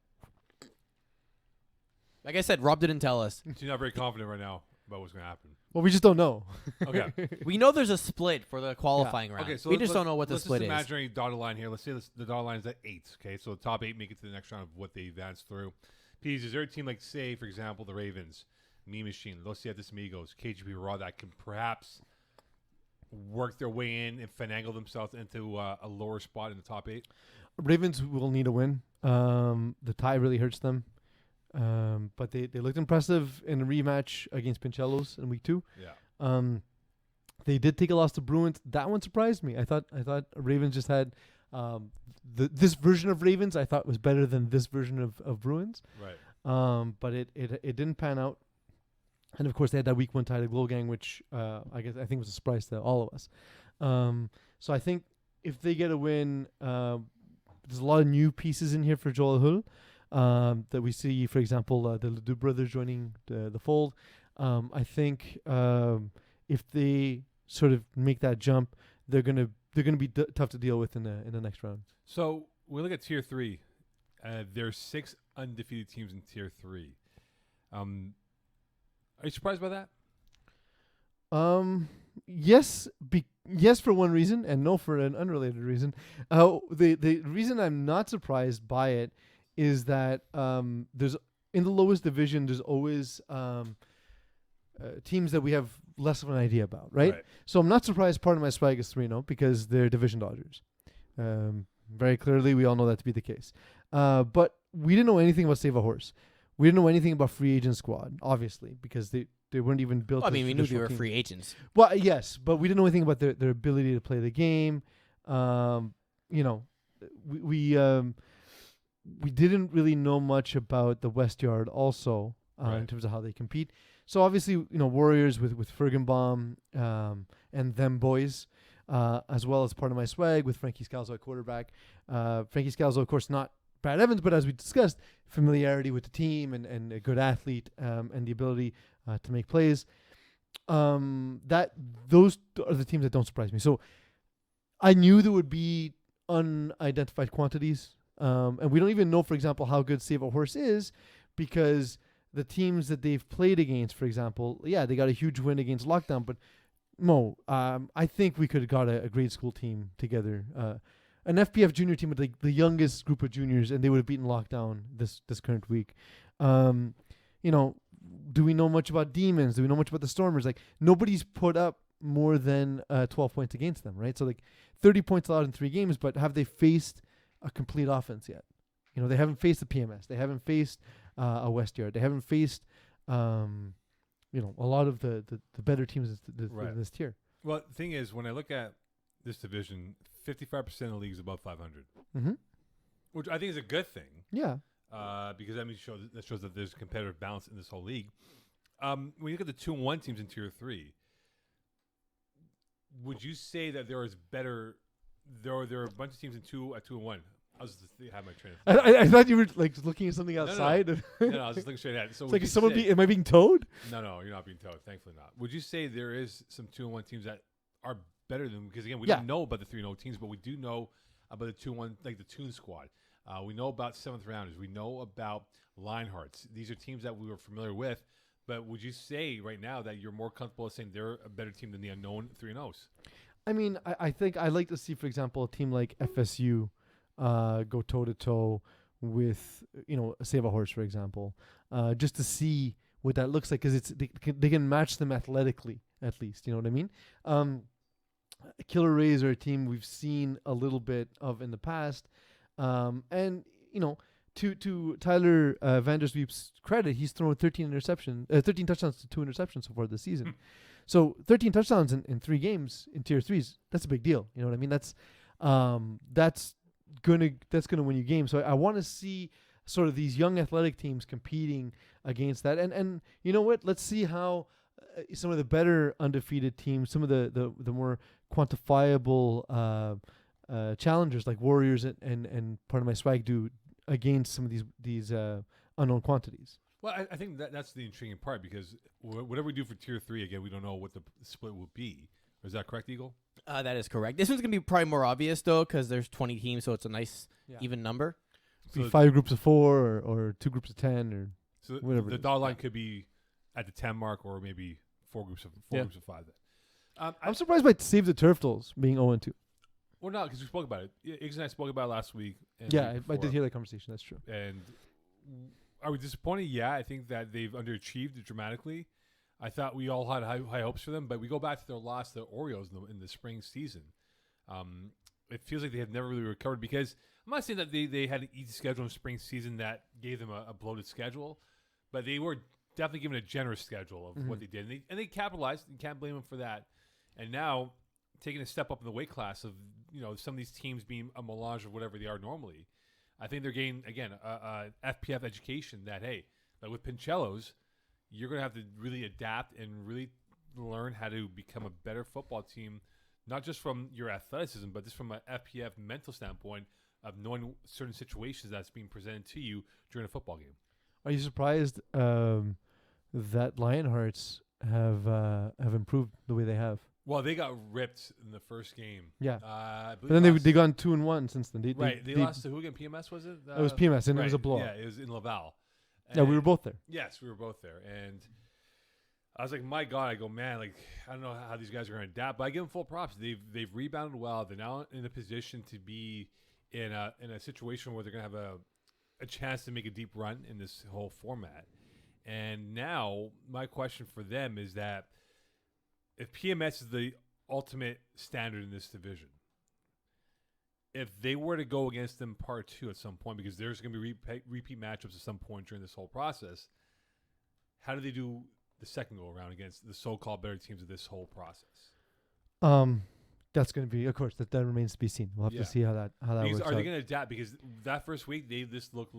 Like I said, Rob didn't tell us. you're not very confident right now about what's going to happen. Well, we just don't know. Okay. We know there's a split for the qualifying round. Okay, so we let's- just don't know what the let's split just is. imaginary dotted line here. Let's say the dotted line is at 8. Okay, so the top 8 make it to the next round of what they advance through. Peeze, is there a team like, say, for example, the Ravens, Mean Machine, Los Siete Amigos, KGP Raw that can perhaps work their way in and finagle themselves into a lower spot in the top 8? Ravens will need a win. The tie really hurts them. But they looked impressive in a rematch against Pincellos in week 2. Yeah. They did take a loss to Bruins. That one surprised me. I thought Ravens just had this version of Ravens. I thought was better than this version of Bruins. Right. But it didn't pan out. And of course, they had that week 1 tie to Glowgang, which I think was a surprise to all of us. So I think if they get a win, there's a lot of new pieces in here for Joel Hull that we see. For example, the Ledoux brothers joining the fold. I think if they sort of make that jump, they're gonna be tough to deal with in the next round. So when we look at tier 3, there's 6 undefeated teams in tier 3. Are you surprised by that? Yes, yes for one reason, and no for an unrelated reason. The reason I'm not surprised by it is that there's in the lowest division there's always teams that we have less of an idea about, right? So I'm not surprised part of my swag is 3-0 because they're division dodgers. Very clearly, we all know that to be the case. But we didn't know anything about Save a Horse. We didn't know anything about Free Agent Squad, obviously, because they weren't even built. Well, I as mean, we knew they traditional were teams. free agents. Well, yes, but we didn't know anything about their ability to play the game. We didn't really know much about the West Yard also in terms of how they compete. So obviously, Warriors with Fergenbaum and them boys, as well as part of my swag with Frankie Scalzo at quarterback. Frankie Scalzo, of course, not Brad Evans, but as we discussed, familiarity with the team and a good athlete and the ability to make plays. Those are the teams that don't surprise me. So I knew there would be unidentified quantities, and we don't even know, for example, how good Save a Horse is, because the teams that they've played against, for example, they got a huge win against Lockdown, but I think we could have got a grade school team together. an FPF junior team with the youngest group of juniors, and they would have beaten lockdown this current week. You know, do we know much about Demons? Do we know much about the Stormers? Like, nobody's put up more than 12 points against them, right? So, like, 30 points allowed in 3 games, but have they faced a complete offense yet? You know, they haven't faced the PMS. They haven't faced a West Yard. They haven't faced, you know, a lot of the better teams in this tier. Well, the thing is, when I look at this division, 55% of the league is above 500, which I think is a good thing. Yeah. Because that shows that there's competitive balance in this whole league. When you look at the 2-1 teams in Tier 3, would you say that there is better? There are a bunch of teams in 2-1. I was just have my train of thought. I thought you were like looking at something outside. No, I was just looking straight at it. So it's like, is someone am I being towed? No, you're not being towed. Thankfully not. Would you say there is some 2-1 teams that are better than? Because again, we don't know about the 3-0 teams, but we do know about the 2-1, like the Toon Squad. We know about 7th rounders. We know about Lionhearts. These are teams that we were familiar with. But would you say right now that you're more comfortable saying they're a better team than the unknown 3-0s? I mean, I think I'd like to see, for example, a team like FSU go toe-to-toe with, you know, Save a Horse, for example, just to see what that looks like, because they can match them athletically, at least. You know what I mean? Killer Rays are a team we've seen a little bit of in the past. And, you know, to Tyler Vandersweep's credit, he's thrown 13 touchdowns to 2 interceptions so far this season. So 13 touchdowns in 3 games in Tier 3s, that's a big deal. You know what I mean? That's gonna win you games. So I want to see sort of these young athletic teams competing against that. And you know what? Let's see how some of the better undefeated teams, some of the more quantifiable challengers like Warriors and part of my swag do against some of these unknown quantities. Well, I think that's the intriguing part, because whatever we do for Tier 3, again, we don't know what the split will be. Is that correct, Eagle? That is correct. This one's going to be probably more obvious, though, because there's 20 teams, so it's a nice even number. So 5 groups of 4 or 2 groups of 10 or so whatever. The dotted line could be at the 10 mark, or maybe 4 groups of 5. Then. I'm surprised by Save the Turtles being 0-2. Well, no, because we spoke about it. Iggy and I spoke about it last week. And I did hear that conversation. That's true. And are we disappointed? Yeah, I think that they've underachieved dramatically. I thought we all had high hopes for them, but we go back to their loss to the Orioles in the spring season. It feels like they have never really recovered, because I'm not saying that they had an easy schedule in spring season that gave them a bloated schedule, but they were definitely given a generous schedule of what they did. And they capitalized. You can't blame them for that. And now taking a step up in the weight class of, you know, some of these teams being a melange of whatever they are normally, I think they're getting, again, a FPF education that, hey, like with Pincello's, you're going to have to really adapt and really learn how to become a better football team, not just from your athleticism, but just from an FPF mental standpoint of knowing certain situations that's being presented to you during a football game. Are you surprised that Lionhearts have improved the way they have? Well, they got ripped in the first game. Yeah. But then they gone 2-1 since then. They lost to who again? PMS, was it? It was PMS, and it was a blowout. Yeah, it was in Laval. Yeah, we were both there. Yes, we were both there. And I was like, my God, I go, man, like, I don't know how these guys are going to adapt, but I give them full props. They've rebounded well. They're now in a position to be in a situation where they're going to have a chance to make a deep run in this whole format. And now my question for them is that if PMS is the ultimate standard in this division, if they were to go against them part 2 at some point, because there's going to be repeat matchups at some point during this whole process, how do they do the second go around against the so-called better teams of this whole process? That's going to be, of course, that remains to be seen. We'll have to see how that works Are they out. going to adapt? Because that first week, they just look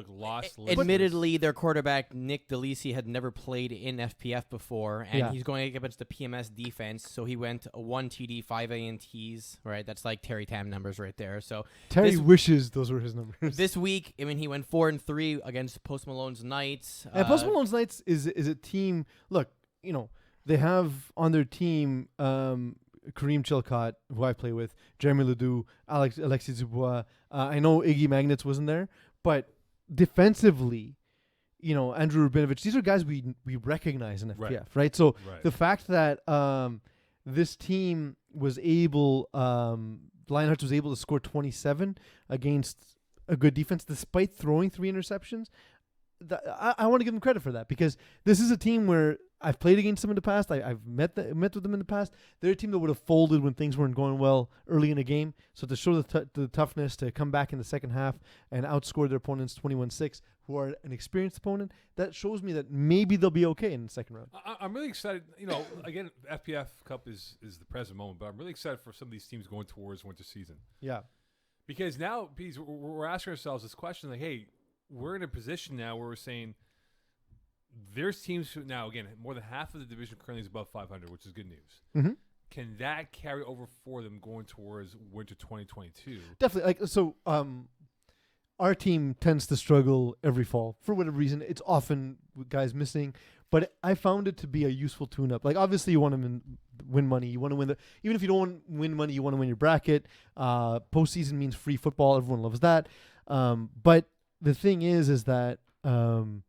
lost. Admittedly, their quarterback, Nick DeLisi, had never played in FPF before, and he's going against the PMS defense, so he went 1 TD, 5 ANTs, right? That's like Terry Tam numbers right there. So Terry wishes those were his numbers. This week, I mean, he went 4-3 against Post Malone's Knights. And Post Malone's Knights is a team, look, you know, they have on their team Kareem Chilcott, who I play with, Jeremy Ledoux, Alexis Dubois. I know Iggy Magnets wasn't there, but defensively, you know, Andrew Rubinovich, these are guys we recognize in FPF, right? So the fact that this team was able, Lionhearts was able to score 27 against a good defense despite throwing 3 interceptions. I want to give them credit for that, because this is a team where I've played against them in the past. I've met with them in the past. They're a team that would have folded when things weren't going well early in a game. So to show the toughness to come back in the second half and outscore their opponents 21-6, who are an experienced opponent, that shows me that maybe they'll be okay in the second round. I'm really excited. You know, again, FPF Cup is the present moment, but I'm really excited for some of these teams going towards winter season. Yeah. Because now, Peeze, we're asking ourselves this question, like, hey, we're in a position now where we're saying there's teams who now, again, more than half of the division currently is above 500, which is good news. Mm-hmm. Can that carry over for them going towards winter 2022? Definitely. Our team tends to struggle every fall for whatever reason. It's often with guys missing, but I found it to be a useful tune-up. Like, obviously, you want to win money. You want to win even if you don't want to win money, you want to win your bracket. Postseason means free football. Everyone loves that. But the thing is that above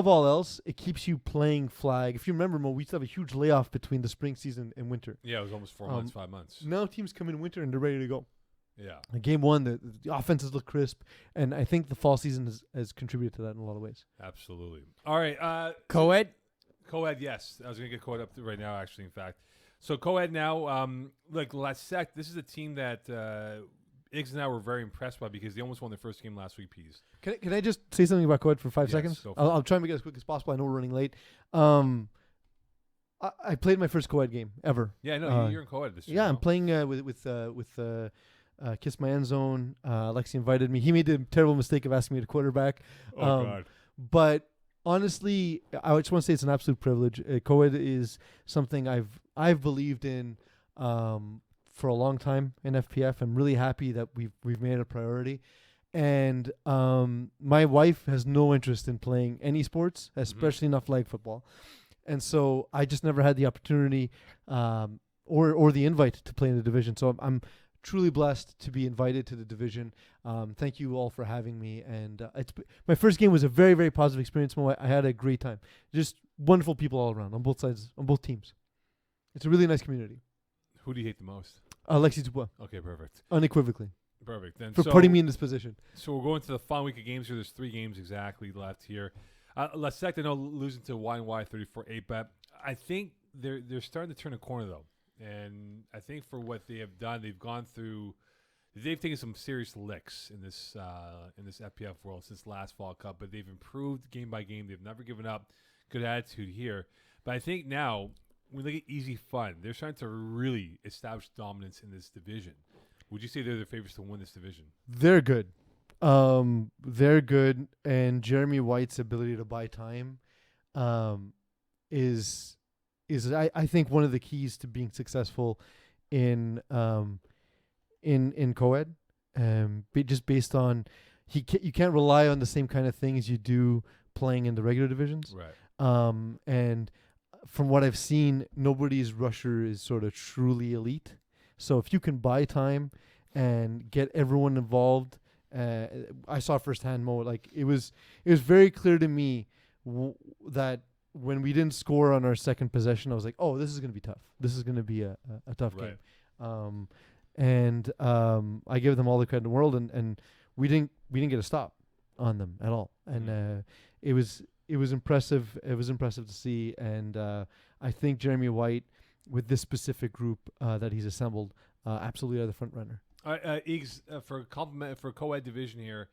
all else, it keeps you playing flag. If you remember, Mo, we used to have a huge layoff between the spring season and winter. Yeah, it was almost 4 months, 5 months. Now teams come in winter and they're ready to go. Yeah. Game one, the offenses look crisp, and I think the fall season has contributed to that in a lot of ways. Absolutely. All right. Co-ed? Co-ed, yes. I was going to get co-ed up right now, actually, in fact. So co-ed now, like Lasec, this is a team that Iggs and I were very impressed by because they almost won their first game last week, Peeze. Can I just say something about co-ed for 5 Yes, seconds? go for I'll try and make it as quick as possible. I know we're running late. I played my first co-ed game ever. Yeah, no, you're in co-ed this year. Yeah, I'm playing with Kiss My End Zone. Lexi invited me. He made the terrible mistake of asking me to quarterback. God. But honestly, I just want to say it's an absolute privilege. Co-ed is something I've believed in for a long time in FPF. I'm really happy that we've made it a priority. And my wife has no interest in playing any sports, especially not flag football. And so I just never had the opportunity or the invite to play in the division. So I'm truly blessed to be invited to the division. Thank you all for having me. And my first game was a very, very positive experience. I had a great time. Just wonderful people all around on both sides, on both teams. It's a really nice community. Who do you hate the most? Lexi Dubois. Okay, perfect. Unequivocally. Perfect. Then For putting me in this position. So we're going to the final week of games here. There's 3 games exactly left here. Lasec, I know, losing to YY 34-8, but I think they're starting to turn a corner, though. And I think for what they have done, they've taken some serious licks in this FPF world since last Fall Cup, but they've improved game by game. They've never given up. Good attitude here. But I think now, when they get easy fun, they're trying to really establish dominance in this division. Would you say they're the favorites to win this division? They're good. They're good, and Jeremy White's ability to buy time is I think one of the keys to being successful in co-ed. Just based on you can't rely on the same kind of things you do playing in the regular divisions. Right. And from what I've seen, nobody's rusher is sort of truly elite. So if you can buy time and get everyone involved, I saw firsthand, Mo. Like it was very clear to me that when we didn't score on our second possession, I was like, oh, this is going to be tough. This is going to be a tough Right. game. And I give them all the credit in the world, and we didn't get a stop on them at all. And it was impressive. It was impressive to see. And I think Jeremy White, with this specific group that he's assembled, absolutely are the front runner. Iggs, for a compliment for co-ed division here,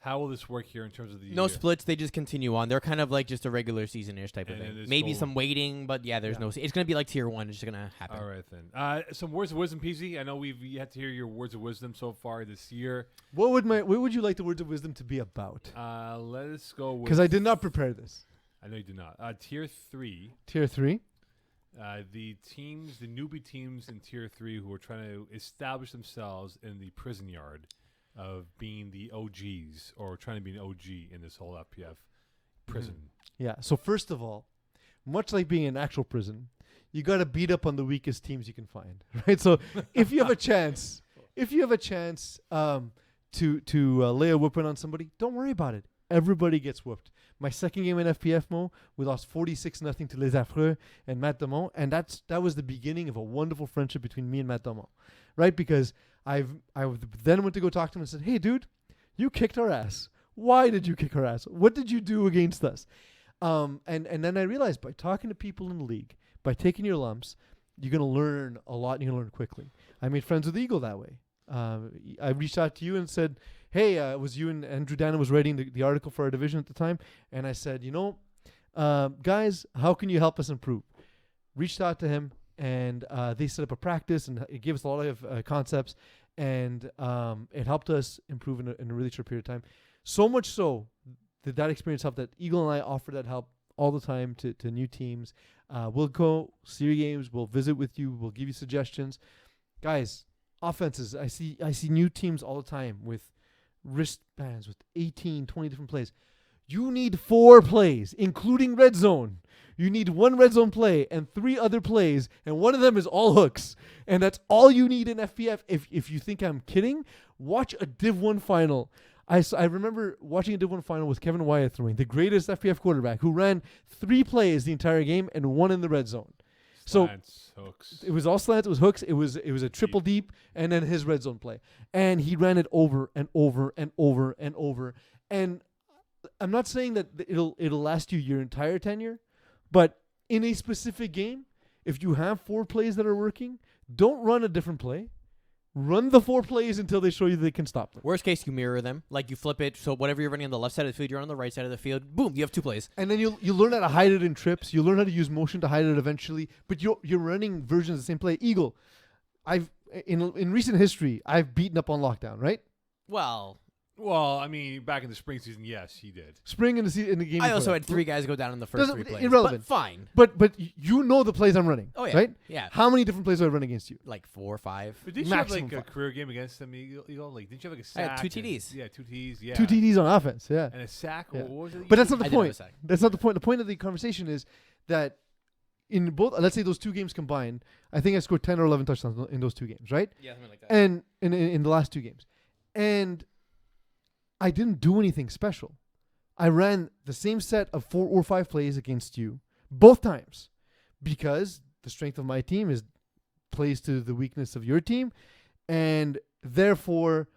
how will this work here in terms of the No splits. They just continue on. They're kind of like just a regular season-ish type of And thing. then Maybe it's some waiting, but there's no. It's gonna be like tier 1. It's just gonna happen. All right then. Some words of wisdom, Peeze. I know we've yet to hear your words of wisdom so far this year. What would you like the words of wisdom to be about? Let us go with. Because I did not prepare this. I know you did not. Tier 3. Tier 3. The newbie teams in Tier 3 who are trying to establish themselves in the prison yard of being the OGs or trying to be an OG in this whole FPF prison. Yeah. So first of all, much like being in actual prison, you got to beat up on the weakest teams you can find, right? So if you have a chance, to lay a whooping on somebody, don't worry about it. Everybody gets whooped. My second game in FPF Mo, we lost 46-0 to Les Affreux and Matt Damon, and that was the beginning of a wonderful friendship between me and Matt Damon, right? Because I then went to go talk to him and said, "Hey, dude, you kicked our ass. Why did you kick our ass? What did you do against us?" And then I realized by talking to people in the league, by taking your lumps, you're gonna learn a lot and you're gonna learn quickly. I made friends with Eagle that way. I reached out to you and said, "Hey, it was you and Andrew Dana was writing the article for our division at the time," and I said, guys, how can you help us improve? Reached out to him, and they set up a practice, and it gave us a lot of concepts, and it helped us improve in a really short period of time. So much so that experience helped that Eagle and I offer that help all the time to new teams. We'll go see your games. We'll visit with you. We'll give you suggestions. Guys, offenses, I see new teams all the time with wristbands with 18, 20 different plays. You need 4 plays, including red zone. You need 1 red zone play and 3 other plays, and one of them is all hooks. And that's all you need in FPF. If you think I'm kidding, watch a Div 1 final. I remember watching a Div 1 final with Kevin Wyatt throwing, the greatest FPF quarterback, who ran 3 plays the entire game and 1 in the red zone. Slants, hooks. It was all slants. It was hooks. It was a triple deep, and then his red zone play, and he ran it over and over and over and over. And I'm not saying that it'll last you your entire tenure, but in a specific game, if you have 4 plays that are working, don't run a different play. Run the 4 plays until they show you they can stop them. Worst case, you mirror them. Like you flip it, so whatever you're running on the left side of the field, you're on the right side of the field. Boom, you have 2 plays. And then you learn how to hide it in trips. You learn how to use motion to hide it eventually. But you're running versions of the same play. Eagle, in recent history, I've beaten up on lockdown, right? Well, I mean, back in the spring season, yes, he did. Spring in the game. I also had 3 guys go down in the first 3 plays. Irrelevant. But fine. But you know the plays I'm running. Oh, yeah. Right? Yeah. How many different plays do I run against you? Like 4 or 5. But did you have Maximum like a 5. career game against them, Eagle? Like, didn't you have like a I sack? had 2 TDs. Yeah, 2 TDs. Yeah. 2 TDs on offense. Yeah. And a sack. Yeah. What was it? But that's not I the did have a point. sack. That's not the point. The point of the conversation is that in both, let's say those 2 games combined, I think I scored 10 or 11 touchdowns in those 2 games, right? Yeah, something like that. And in the last 2 games. And I didn't do anything special. I ran the same set of 4 or 5 plays against you both times because the strength of my team is plays to the weakness of your team, and therefore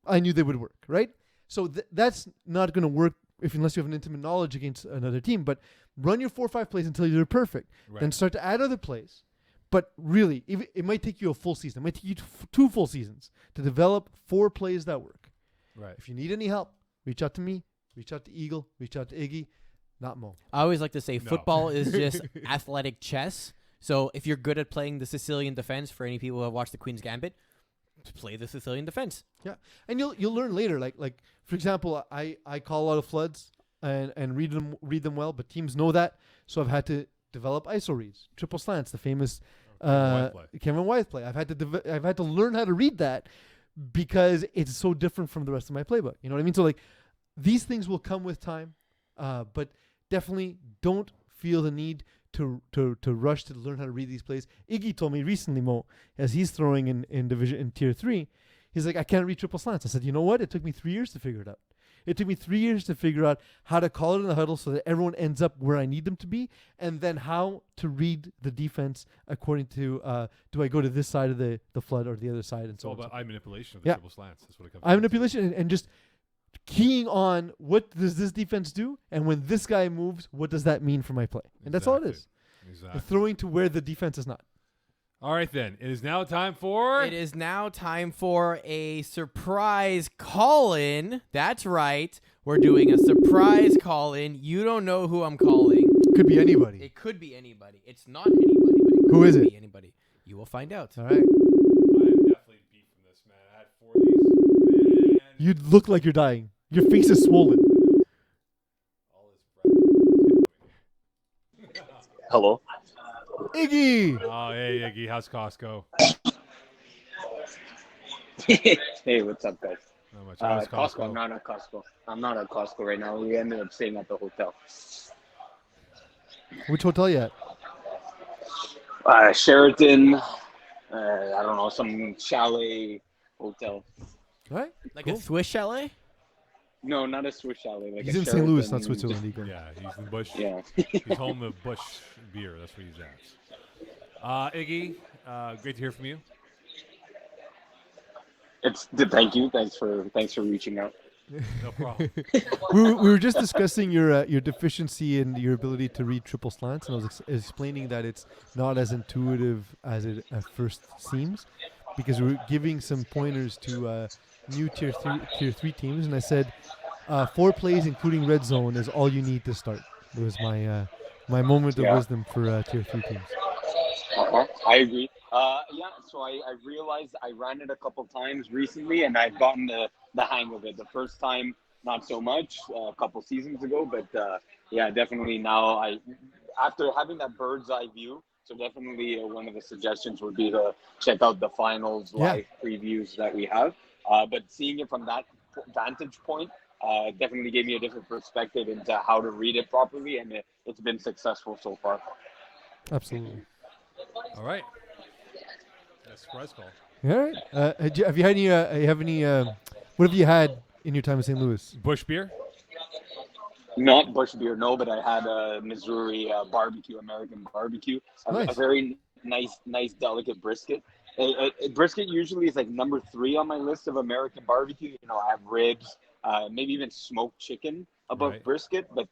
I knew they would work, right? So that's not going to work unless you have an intimate knowledge against another team. But run your 4 or 5 plays until you're perfect. Right. Then start to add other plays. But really, it might take you a full season. It might take you 2 full seasons to develop 4 plays that work. Right. If you need any help, reach out to me, reach out to Eagle, reach out to Iggy, not Mo. I always like to say No. football is just athletic chess. So if you're good at playing the Sicilian defense, for any people who have watched the Queen's Gambit, play the Sicilian defense. Yeah, and you'll learn later. Like for example, I call a lot of floods and read them well, but teams know that, so I've had to develop ISO reads, triple slants, the famous Kevin Wyeth play. I've had to learn how to read that because it's so different from the rest of my playbook. You know what I mean? So like these things will come with time, but definitely don't feel the need to rush to learn how to read these plays. Iggy told me recently, Mo, as he's throwing in tier 3, he's like, I can't read triple slants. I said, you know what? It took me 3 years to figure it out. It took me 3 years to figure out how to call it in the huddle so that everyone ends up where I need them to be, and then how to read the defense according to do I go to this side of the flood or the other side, and It's so all on. about eye manipulation of the triple slants. That's what it comes Eye manipulation and just keying on what does this defense do, and when this guy moves, what does that mean for my play? And that's all it is. Exactly. Throwing to where the defense is not. All right, then. It is now time for... It is now time for a surprise call-in. That's right. We're doing a surprise call-in. You don't know who I'm calling. Could be anybody. It could be anybody. It's not anybody, but it Who could is it? be anybody. You will find out. All right. I am definitely beat from this, man. I had 4 of these. Man. You look like you're dying. Your face is swollen. All this bread. Hello. Iggy! Oh, hey, Iggy. How's Costco? Hey, what's up, guys? Not much. How's Costco. I'm not at Costco. I'm not at Costco right now. We ended up staying at the hotel. Which hotel you at? Sheraton. I don't know, some chalet hotel. All right. Like cool. a Swiss chalet? No, not a Swiss chalet. Like He's a in St. Louis, not Sheraton, Switzerland, Eagle. Yeah, he's in Bush. Yeah. He's home of Bush beer. That's where he's at. Iggy, great to hear from you. Thank you. Thanks for reaching out. No problem. we were just discussing your deficiency in your ability to read triple slants, and I was explaining that it's not as intuitive as it at first seems, because we're giving some pointers to new tier three teams, and I said 4 plays including red zone is all you need to start. It was my my moment of wisdom for tier 3 teams. I agree. So I realized I ran it a couple times recently, and I've gotten the hang of it. The first time, not so much, a couple seasons ago, but definitely now after having that bird's eye view, so definitely one of the suggestions would be to check out the finals live previews that we have. But seeing it from that vantage point definitely gave me a different perspective into how to read it properly, and it's been successful so far. Absolutely. All right. That's surprise call. All right. Have you had any? What have you had in your time in St. Louis? Bush beer? Not Bush beer, no, but I had a Missouri American barbecue. Nice. A very nice, delicate brisket. Brisket usually is like number 3 on my list of American barbecue. You know, I have ribs, maybe even smoked chicken above brisket, but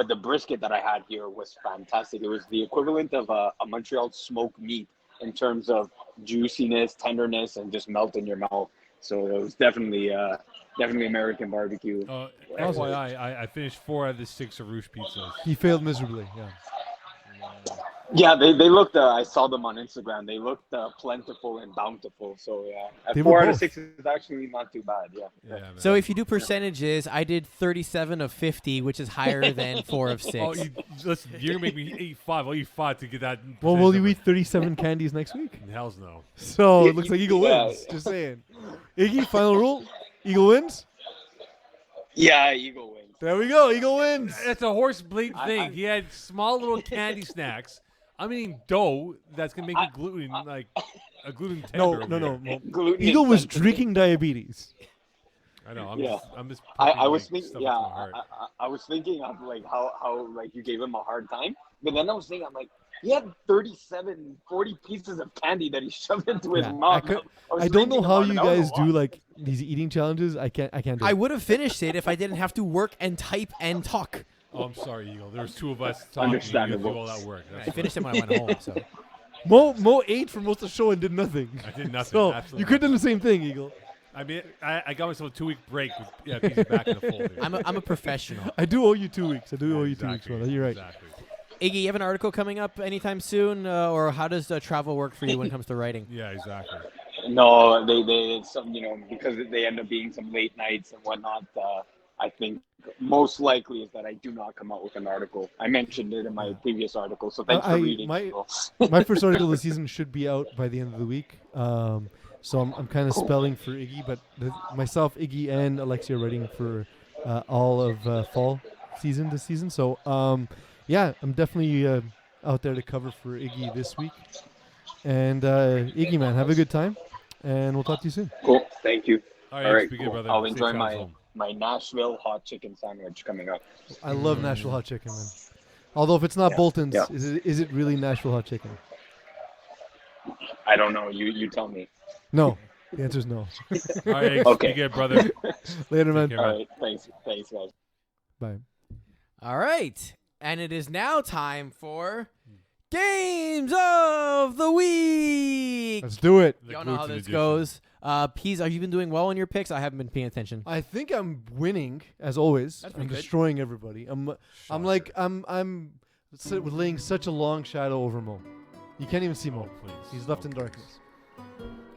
the brisket that I had here was fantastic. It was the equivalent of a Montreal smoked meat in terms of juiciness, tenderness, and just melt in your mouth. So it was definitely American barbecue. FYI, I finished 4 out of the 6 Arush pizzas. He failed miserably. Yeah. Yeah, they looked. I saw them on Instagram. They looked plentiful and bountiful. So They 4 were out of both. 6 is actually not too bad. Yeah. Man. So if you do percentages, I did 37 of 50, which is higher than 4 of 6. Oh, listen, you're going to make me eat 5. I'll eat 5 to get that. Well, will you eat 37 candies next week? Hell's no. So it looks like Eagle wins. Just saying. Iggy, final rule. Eagle wins. Yeah, Eagle wins. There we go. Eagle wins. That's a horse bleed thing. He had small little candy snacks. I'm eating dough that's going to make me gluten, like a gluten tender. No. Gluten Eagle was insensitive. drinking diabetes. I know. I'm just I was pumping, like, thinking, stuff into my heart. I was thinking of like how like you gave him a hard time, but then I was thinking, I'm like, he had 40 pieces of candy that he shoved into his mouth. I don't know how you guys do like these eating challenges. I can't do I it. would have finished it if I didn't have to work and type and talk. Oh, I'm sorry, Eagle. There was 2 of us talking. Understandable. You do all that work. I finished it when I went home. So Mo ate for most of the show and did nothing. I did nothing. So absolutely. you could have done the same thing, Eagle. I mean, I got myself a 2-week break. With, Peeze back in the fold. Here. I'm a professional. I do owe you 2 weeks. I do owe you 2 weeks, Exactly, brother. You're right. Exactly. Iggy, you have an article coming up anytime soon, or how does travel work for you when it comes to writing? Yeah, exactly. No, they some because they end up being some late nights and whatnot. I think most likely is that I do not come out with an article. I mentioned it in my previous article, so thanks for reading. My first article of the season should be out by the end of the week. So I'm kind of spelling for Iggy, but myself, Iggy, and Alexia are writing for all of fall season this season. So I'm definitely out there to cover for Iggy this week. And Iggy, man, have a good time, and we'll talk to you soon. Cool, thank you. All All right, be cool. good, brother. I'll Safe enjoy travels home. my Nashville hot chicken sandwich coming up. I love Nashville hot chicken, man. Although if it's not Bolton's, yeah. is it really Nashville hot chicken? I don't know. You tell me. No. The answer is no. All right, Okay. be good, brother. Later, man. care, All man. right, thanks, guys. Bye. All right, and it is now time for Games of the Week. Let's do it. The Y'all know how gluten this edition. goes. Peeze, have you been doing well in your picks? I haven't been paying attention. I think I'm winning as always. That's I'm pretty good. destroying everybody. I'm laying such a long shadow over Mo. You can't even see Mo. Please. He's left in darkness.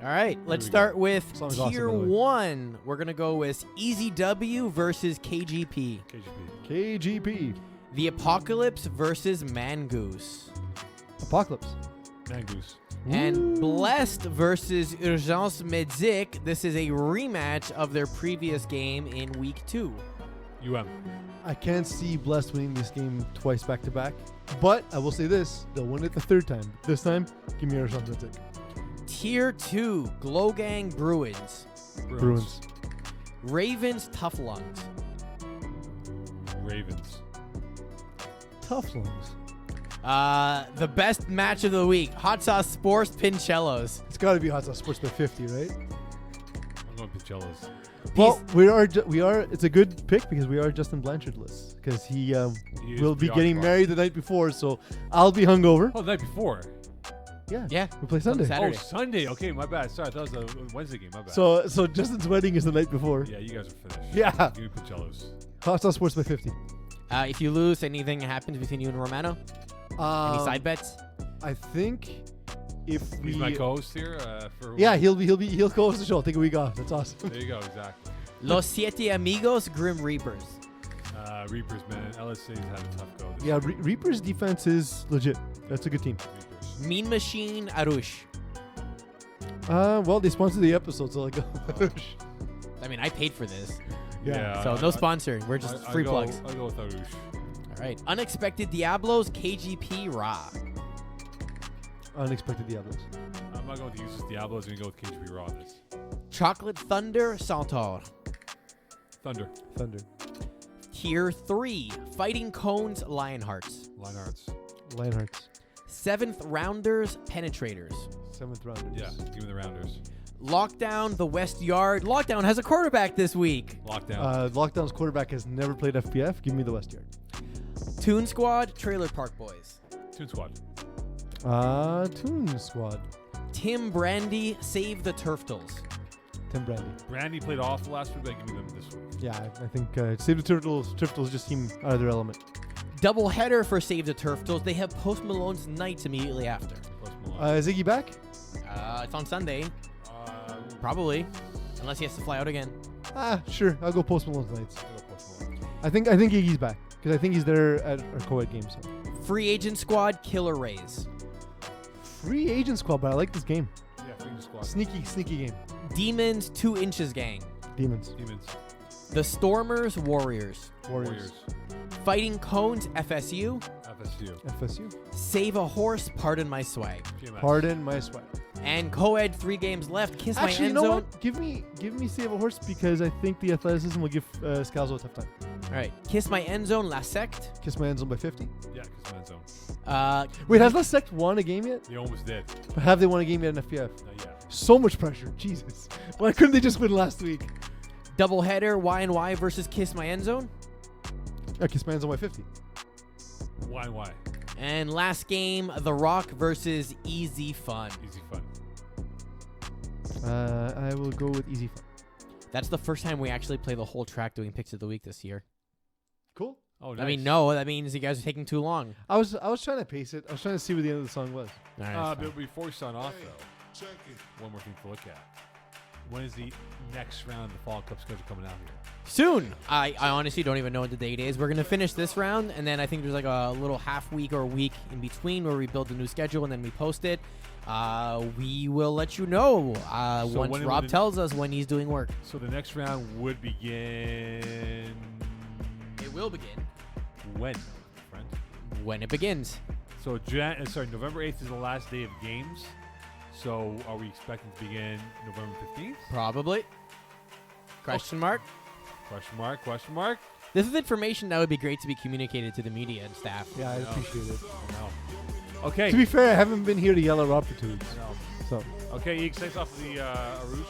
All right, let's we start go. with Song's awesome, Tier by the way. 1. We're going to go with Easy W versus KGP. KGP. KGP. The Apocalypse versus Mangoose. Apocalypse. Mangoose. And Blessed versus Urgence Medic. This is a rematch of their previous game in Week 2. UM. I can't see Blessed winning this game twice back to back. But I will say this, they'll win it the third time. This time, give me Arizona Tick. Tier 2, Glow Gang Bruins. Bruins. Ravens, tough lungs. Ravens. Tough lungs. The best match of the week. Hot Sauce Sports, Pincellos. It's got to be Hot Sauce Sports by 50, right? I'm going Pincellos. Well, we are. It's a good pick because we are Justin Blanchardless because he He will is be getting preoccupied. married the night before, so I'll be hungover. Oh, the night before. Yeah. We play Sunday. Saturday. Oh, Sunday. Okay, my bad. Sorry, I thought it was a Wednesday game. My bad. So Justin's wedding is the night before. yeah, you guys are finished. Yeah. Give me Pincellos. Hot Sauce Sports by 50. If you lose, anything happens between you and Romano? Any side bets? I think if we. He's my co-host here. Yeah, he'll co-host the show. I'll take a week off. That's awesome. There you go. Exactly. Los Siete Amigos, Grim Reapers. Reapers, man. LSA's had a tough go. This Yeah, Reaper's defense is legit. That's a good team. Reapers. Mean Machine, Arush. Well, they sponsored the episode, so like. I mean, I paid for this. Yeah. So no sponsor. We're just free plugs. I'll go with Arush. All right. Unexpected Diablos, KGP, Raw. Unexpected Diablos. I'm not going to use this Diablos. I'm going to go with KGP Raw on this. Chocolate Thunder, Centaur. Thunder. Tier 3, Fighting Cones, Lionhearts. Lionhearts. 7th Rounders, Penetrators. 7th rounders. Yeah, give me the Rounders. Lockdown, the West Yard. Lockdown has a quarterback this week. Lockdown. Lockdown's quarterback has never played FPF. Give me the West Yard. Toon Squad, Trailer Park Boys. Toon Squad. Toon Squad. Tim Brandy, Save the Turftles. Tim Brandy. Brandy played awful last week, but give me them this week. Yeah, I think Save the Turtles. Turtles just seem out of their element. Double header for Save the Turftles. They have Post Malone's Nights immediately after. Post Malone. Is Iggy back? It's on Sunday, probably, unless he has to fly out again. Sure. I'll go Post Malone's Nights. I'll go Post Malone. I think Iggy's back because I think he's there at our co-ed game. So Free Agent Squad, Killer Rays. free agent squad, but I like this game. Yeah, Freedom Squad. Sneaky game. Demons, 2 Inches Gang. Demons. The Stormers, Warriors. Warriors. Fighting Cones, FSU. FSU. Save a Horse, Pardon My Swag. GMS. Pardon my sweat. And co-ed, 3 games left. Kiss Actually, My you End know Zone. what? Give me Save a Horse because I think the athleticism will give Scalzo a tough time. All right. Kiss My End Zone, La Sect. Kiss my end zone by 50. Yeah, because man zone. Wait, has La Sect won a game yet? You almost did. But have they won a game yet in FPF? Not yet. So much pressure. Jesus. Why couldn't they just win last week? Doubleheader, Y&Y versus Kiss My End Zone. Kiss my end zone by 50. Why? And last game, The Rock versus Easy Fun. Easy fun. I will go with Easy Fun. That's the first time we actually play the whole track doing Picks of the Week this year. Cool. Oh, nice. I mean, no, that means you guys are taking too long. I was trying to pace it. I was trying to see what the end of the song was. All right, But before we sign off, though, one more thing to look at. When is the next round of the Fall Cup schedule coming out here? soon. I honestly don't even know what the date is. We're going to finish this round, and then I think there's like a little half week or a week in between where we build a new schedule and then we post it. We will let you know So once when Rob would it- tells us when he's doing work. So the next round would begin It will begin when, friend? when it begins. So November 8th is the last day of games. So are we expecting to begin November 15th? Probably. Question mark. Question mark. This is information that would be great to be communicated to the media and staff. Yeah, I No. appreciate it. No. Okay. To be fair, I haven't been here to yell at Rob for 2 weeks. No. So Okay, Iggy, thanks off the Arush.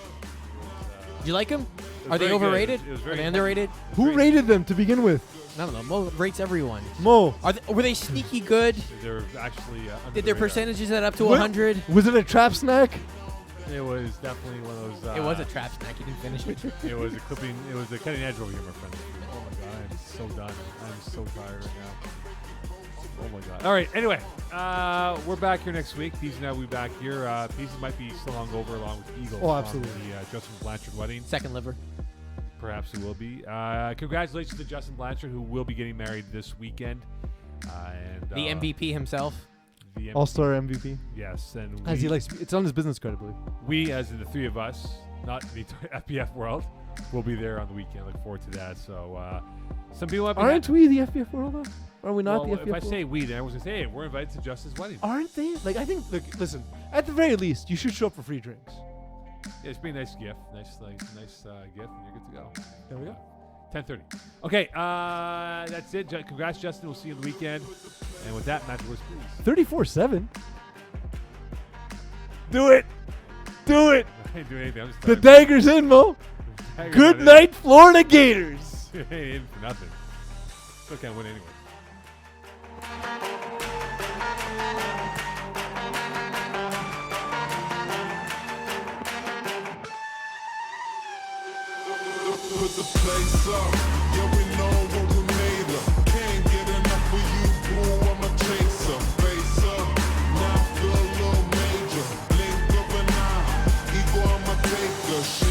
Do you like them? was Are they very good. overrated? It was Are very they good. underrated? who rated them to begin with? I don't know. Mo rates everyone. Mo. Were they sneaky good? They're actually under Did the their radar. percentages add up to What? 100? Was it a trap snack? It was definitely one of those. It was a trap snack. You didn't finish it. It was a clipping. It was a cutting edge over here, my friend. Oh my god, I'm so done. I'm so tired right now. Oh my god. All right. Anyway, we're back here next week. Peeze and I will be back here. Peeze might be still hungover along with Eagle. Oh, absolutely. On the Justin Blanchard wedding. Second liver. Perhaps he will be. Congratulations to Justin Blanchard, who will be getting married this weekend. And The MVP himself. The All-star MVP. Yes, and As he likes. It's on his business card, I believe. we, as in the three of us, not the FPF world, will be there on the weekend. Look forward to that. So, some people might be. Aren't we the FPF world, though? Are we not well, the if FPF I world? say we, then everyone's gonna say, "Hey, we're invited to Justin's wedding." Aren't they? Like, I think, look, listen, at the very least, you should show up for free drinks. Yeah, it's been a nice gift. Nice gift, and you're good to go. There we go. 10:30. Okay, that's it. Congrats, Justin. We'll see you on the weekend. And with that, Magic Words, please. 34-7. Do it. Do it. I ain't doing anything. I'm just The telling you. dagger's in, Mo. Dagger's Good not night, Florida Gators. in. It ain't in for nothing. Still can't win anyway. Put the place up, yeah, we know what we made of. Can't get enough of you, boo, I'm a chaser. Face up, now I feel a little major. Blink of an eye, ego, I'm a taker.